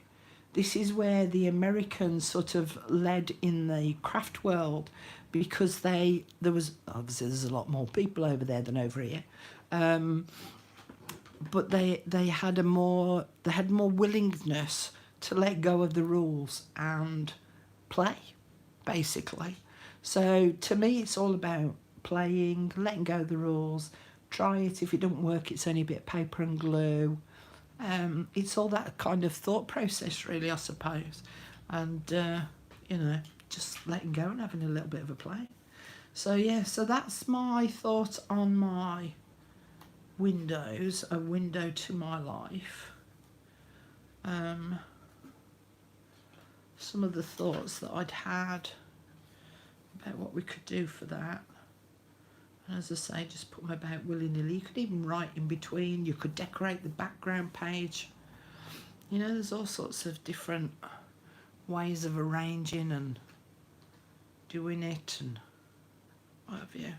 this is where the Americans sort of led in the craft world, because there was, obviously there's a lot more people over there than over here, but they had more willingness to let go of the rules and play, basically. So to me, it's all about playing, letting go of the rules. Try it. If it doesn't work, it's only a bit of paper and glue. It's all that kind of thought process, really, I suppose. And, you know, just letting go and having a little bit of a play. So, yeah, so that's my thought on my windows, a window to my life. Some of the thoughts that I'd had about what we could do for that. And as I say, just put them about willy-nilly. You could even write in between. You could decorate the background page. You know, there's all sorts of different ways of arranging and doing it and what have you.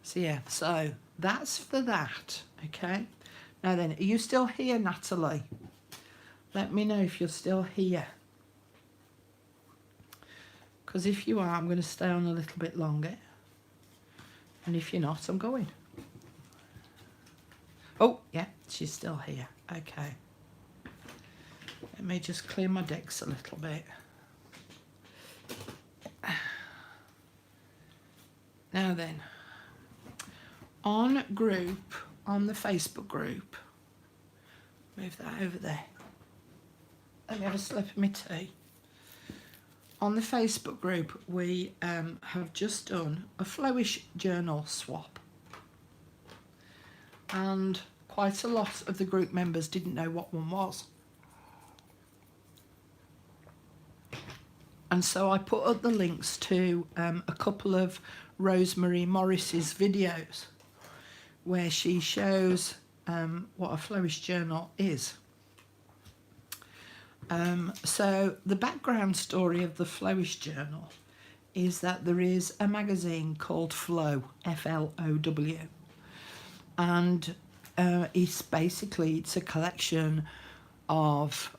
So yeah, so that's for that, okay? Now then, are you still here, Natalie? Let me know if you're still here. Because if you are, I'm going to stay on a little bit longer. And if you're not, I'm going. Oh, yeah, she's still here. Okay. Let me just clear my decks a little bit. Now then, on the Facebook group, move that over there. Let me have a slip of my tea. on the Facebook group, we have just done a Flowish journal swap. And quite a lot of the group members didn't know what one was. And so I put up the links to a couple of Rosemary Morris's videos where she shows what a Flowish journal is. So the background story of the Flowish journal is that there is a magazine called Flow, F-L-O-W, and it's a collection of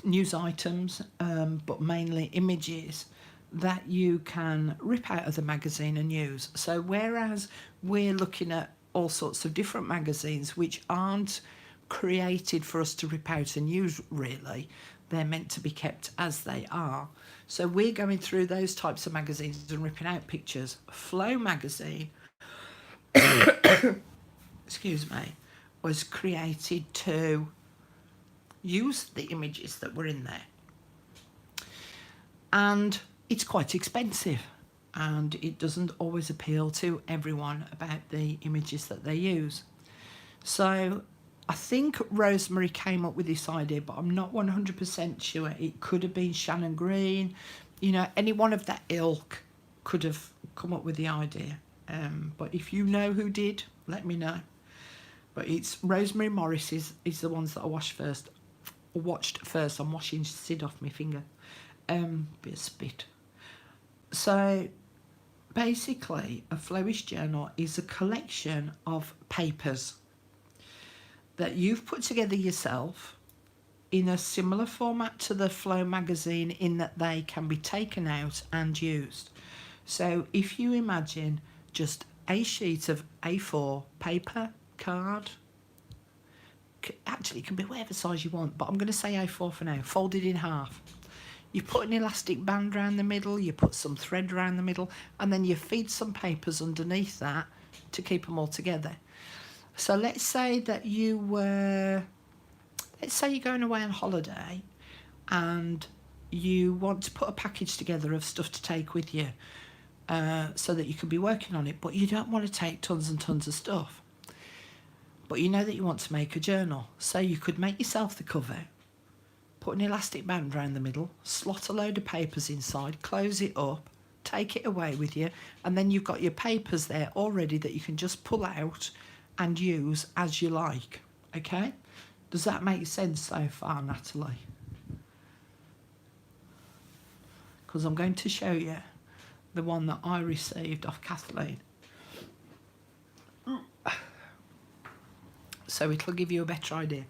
news items, but mainly images that you can rip out of the magazine and use. So whereas we're looking at all sorts of different magazines which aren't created for us to rip out and use really, they're meant to be kept as they are. So we're going through those types of magazines and ripping out pictures. Flow magazine, excuse me, was created to use the images that were in there. And it's quite expensive, and it doesn't always appeal to everyone about the images that they use. So I think Rosemary came up with this idea, but I'm not 100% sure. It could have been Shannon Green. You know, any one of that ilk could have come up with the idea. But if you know who did, let me know. But it's Rosemary Morris is the ones that I watched first. I'm washing Sid off my finger. Bit of spit. So basically, a Flowish journal is a collection of papers that you've put together yourself in a similar format to the Flow magazine, in that they can be taken out and used. So if you imagine just a sheet of A4 paper, card, actually it can be whatever size you want, but I'm going to say A4 for now, folded in half. You put an elastic band around the middle, you put some thread around the middle, and then you feed some papers underneath that to keep them all together. So let's say that you're going away on holiday and you want to put a package together of stuff to take with you so that you can be working on it, but you don't want to take tons and tons of stuff. But you know that you want to make a journal. So you could make yourself the cover, put an elastic band around the middle, slot a load of papers inside, close it up, take it away with you, and then you've got your papers there already that you can just pull out and use as you like. Okay? Does that make sense so far, Natalie? Because I'm going to show you the one that I received off Kathleen. So it'll give you a better idea.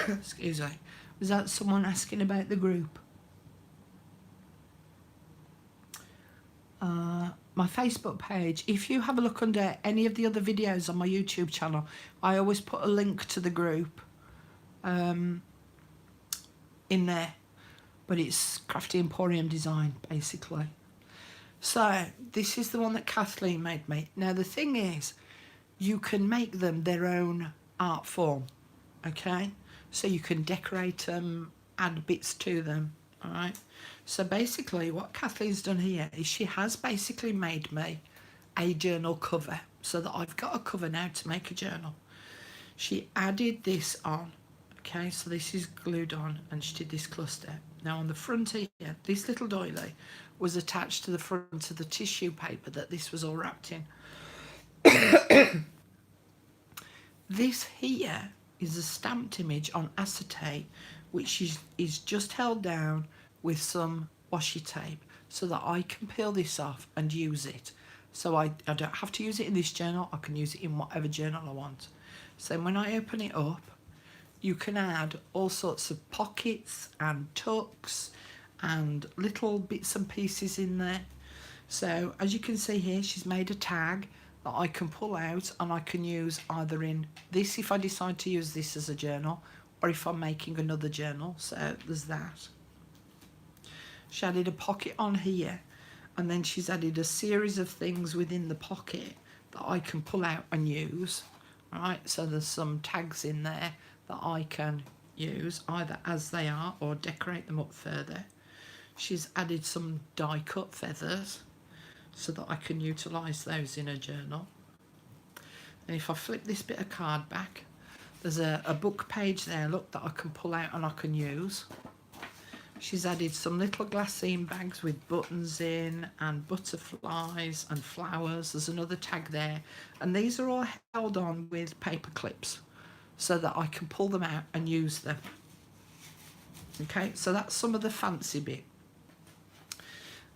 Excuse me. Was that someone asking about the group? My Facebook page, if you have a look under any of the other videos on my YouTube channel, I always put a link to the group in there. But it's Crafty Emporium Design, basically. So this is the one that Kathleen made me. Now the thing is, you can make them their own art form, okay? So you can decorate them, add bits to them, all right? So basically what Kathleen's done here is she has basically made me a journal cover so that I've got a cover now to make a journal. She added this on, okay? So this is glued on and she did this cluster. Now on the front here, this little doily was attached to the front of the tissue paper that this was all wrapped in. This here is a stamped image on acetate, which is just held down with some washi tape so that I can peel this off and use it. So I don't have to use it in this journal, I can use it in whatever journal I want. So when I open it up, you can add all sorts of pockets and tucks and little bits and pieces in there. So as you can see here, she's made a tag that I can pull out and I can use either in this if I decide to use this as a journal, or if I'm making another journal. So there's that. She added a pocket on here, and then she's added a series of things within the pocket that I can pull out and use. All right, so there's some tags in there that I can use either as they are or decorate them up further. she's added some die cut feathers so that I can utilise those in a journal. And if I flip this bit of card back, there's a book page there, look, that I can pull out and I can use. She's added some little glassine bags with buttons in and butterflies and flowers. There's another tag there. And these are all held on with paper clips so that I can pull them out and use them. Okay, so that's some of the fancy bit.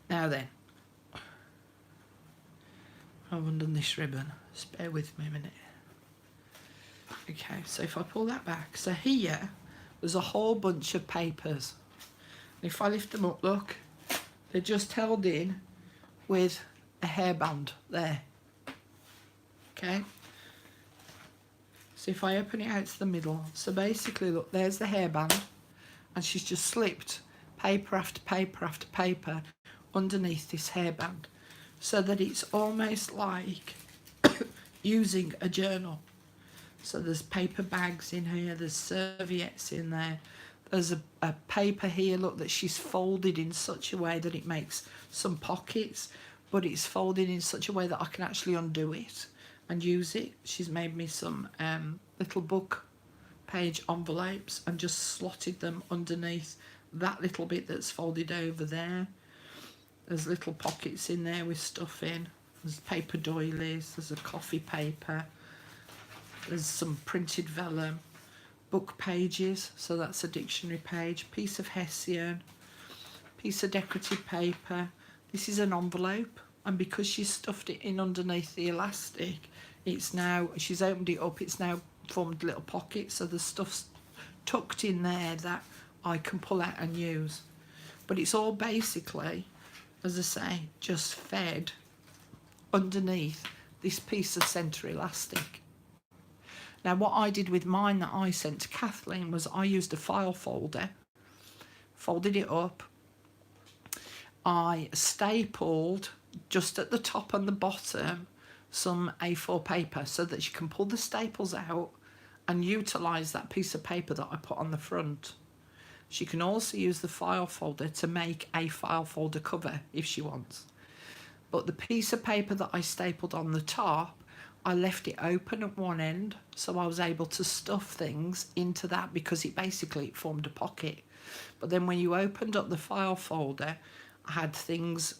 Now then, I've undone this ribbon. Just bear with me a minute. Okay, so if I pull that back, so here there's a whole bunch of papers. And if I lift them up, look, they're just held in with a hairband there. Okay, so if I open it out to the middle, so basically, look, there's the hairband, and she's just slipped paper after paper after paper underneath this hairband, so that it's almost like using a journal. So there's paper bags in here, there's serviettes in there, there's a paper here, look, that she's folded in such a way that it makes some pockets, but it's folded in such a way that I can actually undo it and use it. She's made me some little book page envelopes and just slotted them underneath that little bit that's folded over there. There's little pockets in there with stuff in. There's paper doilies, there's a coffee paper, there's some printed vellum, book pages, so that's a dictionary page, piece of hessian, piece of decorative paper. This is an envelope, and because she's stuffed it in underneath the elastic, it's now, she's opened it up, it's now formed little pockets, so the stuff's tucked in there that I can pull out and use. But it's all basically, as I say, just fed underneath this piece of centre elastic. Now what I did with mine that I sent to Kathleen was I used a file folder, folded it up, I stapled just at the top and the bottom some A4 paper so that you can pull the staples out and utilise that piece of paper that I put on the front. She can also use the file folder to make a file folder cover if she wants. But the piece of paper that I stapled on the top, I left it open at one end, so I was able to stuff things into that because it basically formed a pocket. But then when you opened up the file folder, I had things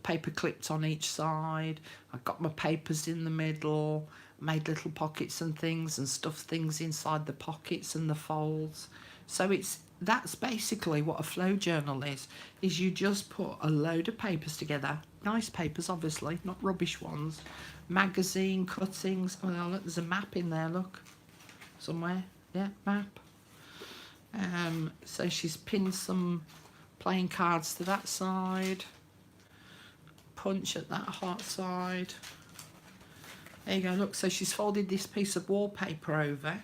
paper clipped on each side. I got my papers in the middle, made little pockets and things and stuffed things inside the pockets and the folds. So that's basically what a flow journal is you just put a load of papers together, nice papers obviously, not rubbish ones, magazine cuttings. Oh, look, there's a map in there, look, somewhere, yeah, map. So she's pinned some playing cards to that side, punch at that hot side. There you go, look, so she's folded this piece of wallpaper over,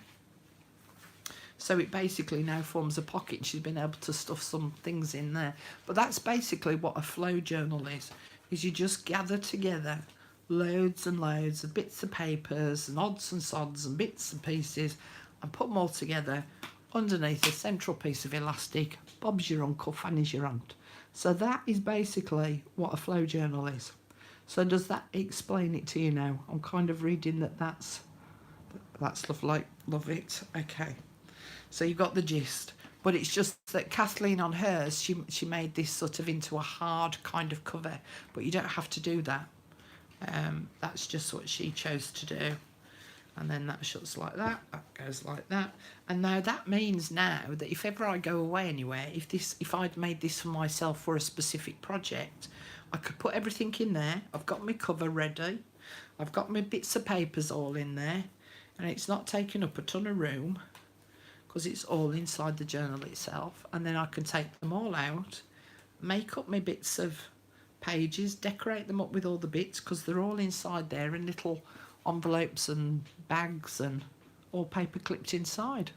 so it basically now forms a pocket and she's been able to stuff some things in there. But that's basically what a flow journal is you just gather together loads and loads of bits of papers and odds and sods and bits and pieces and put them all together underneath a central piece of elastic. Bob's your uncle, Fanny's your aunt. So that is basically what a flow journal is. So does that explain it to you now? I'm kind of reading that's lovely, love it. Okay, so you got the gist. But it's just that Kathleen on hers, she made this sort of into a hard kind of cover, but you don't have to do that. That's just what she chose to do. And then that shuts like that goes like that. And now that means now that if ever I go away anywhere, if I'd made this for myself for a specific project, I could put everything in there. I've got my cover ready. I've got my bits of papers all in there, and it's not taking up a ton of room because it's all inside the journal itself. And then I can take them all out, make up my bits of pages, decorate them up with all the bits because they're all inside there in little envelopes and bags and all paper clipped inside.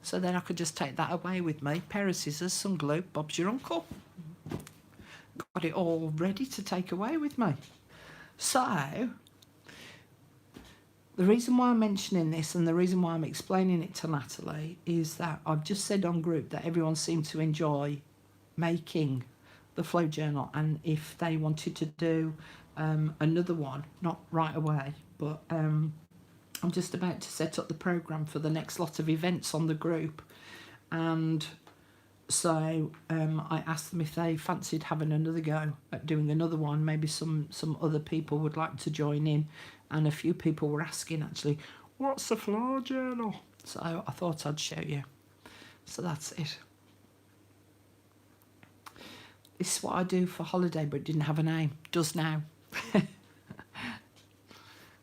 So then I could just take that away with me, pair of scissors, some glue, Bob's your uncle. Got it all ready to take away with me. So the reason why I'm mentioning this and the reason why I'm explaining it to Natalie is that I've just said on group that everyone seemed to enjoy making the flow journal, and if they wanted to do another one, not right away, but I'm just about to set up the program for the next lot of events on the group, and so I asked them if they fancied having another go at doing another one. Maybe some other people would like to join in, and a few people were asking actually, what's the flow journal? So I thought I'd show you. So that's it. This is what I do for holiday, but it didn't have a name. Does now.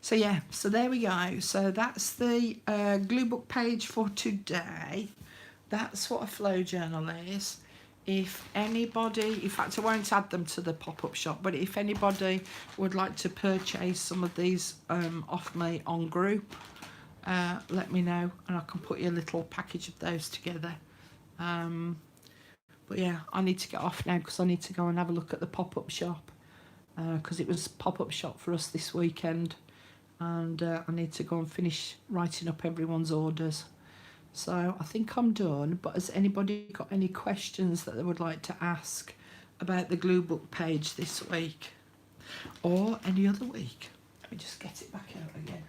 So yeah, so there we go. So that's the glue book page for today. That's what a flow journal is. If anybody, in fact I won't add them to the pop-up shop, but if anybody would like to purchase some of these off me on group, let me know and I can put you a little package of those together. But yeah, I need to get off now because I need to go and have a look at the pop-up shop, because it was pop-up shop for us this weekend, and I need to go and finish writing up everyone's orders. So I think I'm done, but has anybody got any questions that they would like to ask about the glue book page this week or any other week? Let me just get it back out again.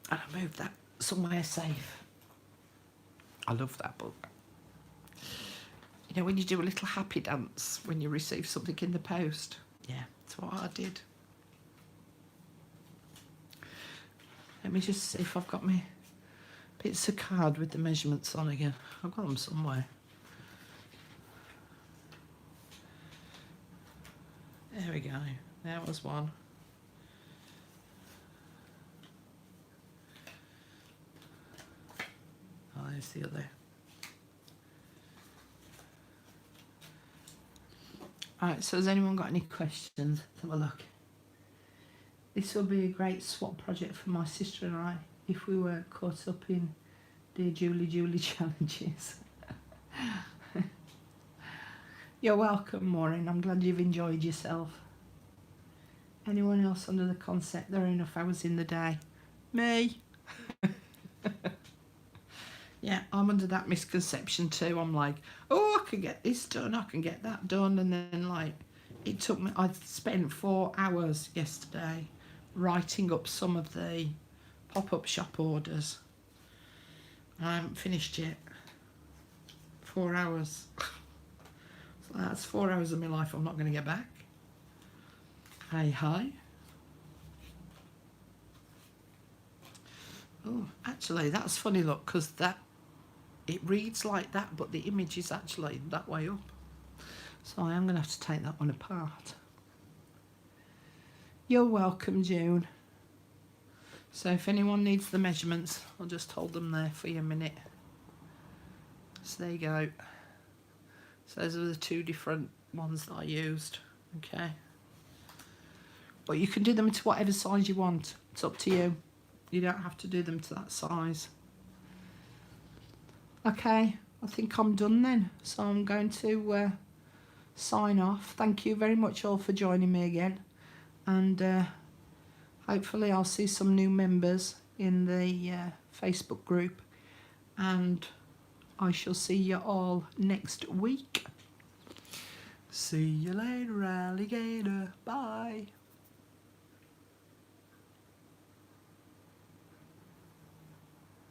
And I moved that somewhere safe. I love that book. You know, when you do a little happy dance when you receive something in the post. Yeah, that's what I did. Let me just see if I've got my bits of card with the measurements on again. I've got them somewhere. There we go. There was one. Oh, there's the other. Alright, so has anyone got any questions? Let's have a look. This will be a great swap project for my sister and I if we were caught up in Dear Julie challenges. You're welcome, Maureen. I'm glad you've enjoyed yourself. Anyone else under the concept there are enough hours in the day? Me. Yeah, I'm under that misconception too. I'm like, oh, I can get this done, I can get that done, and then like it took me, I spent 4 hours yesterday writing up some of the pop-up shop orders. I haven't finished yet. 4 hours. So that's 4 hours of my life I'm not going to get back. Hey, hi. Oh, actually, that's funny, look, because that, it reads like that, but the image is actually that way up. So I am going to have to take that one apart. You're welcome, June. So if anyone needs the measurements, I'll just hold them there for you a minute. So there you go. So those are the two different ones that I used. Okay. But you can do them to whatever size you want. It's up to you. You don't have to do them to that size. Okay, I think I'm done then. So I'm going to sign off. Thank you very much all for joining me again. And hopefully I'll see some new members in the Facebook group. And I shall see you all next week. See you later, alligator. Bye.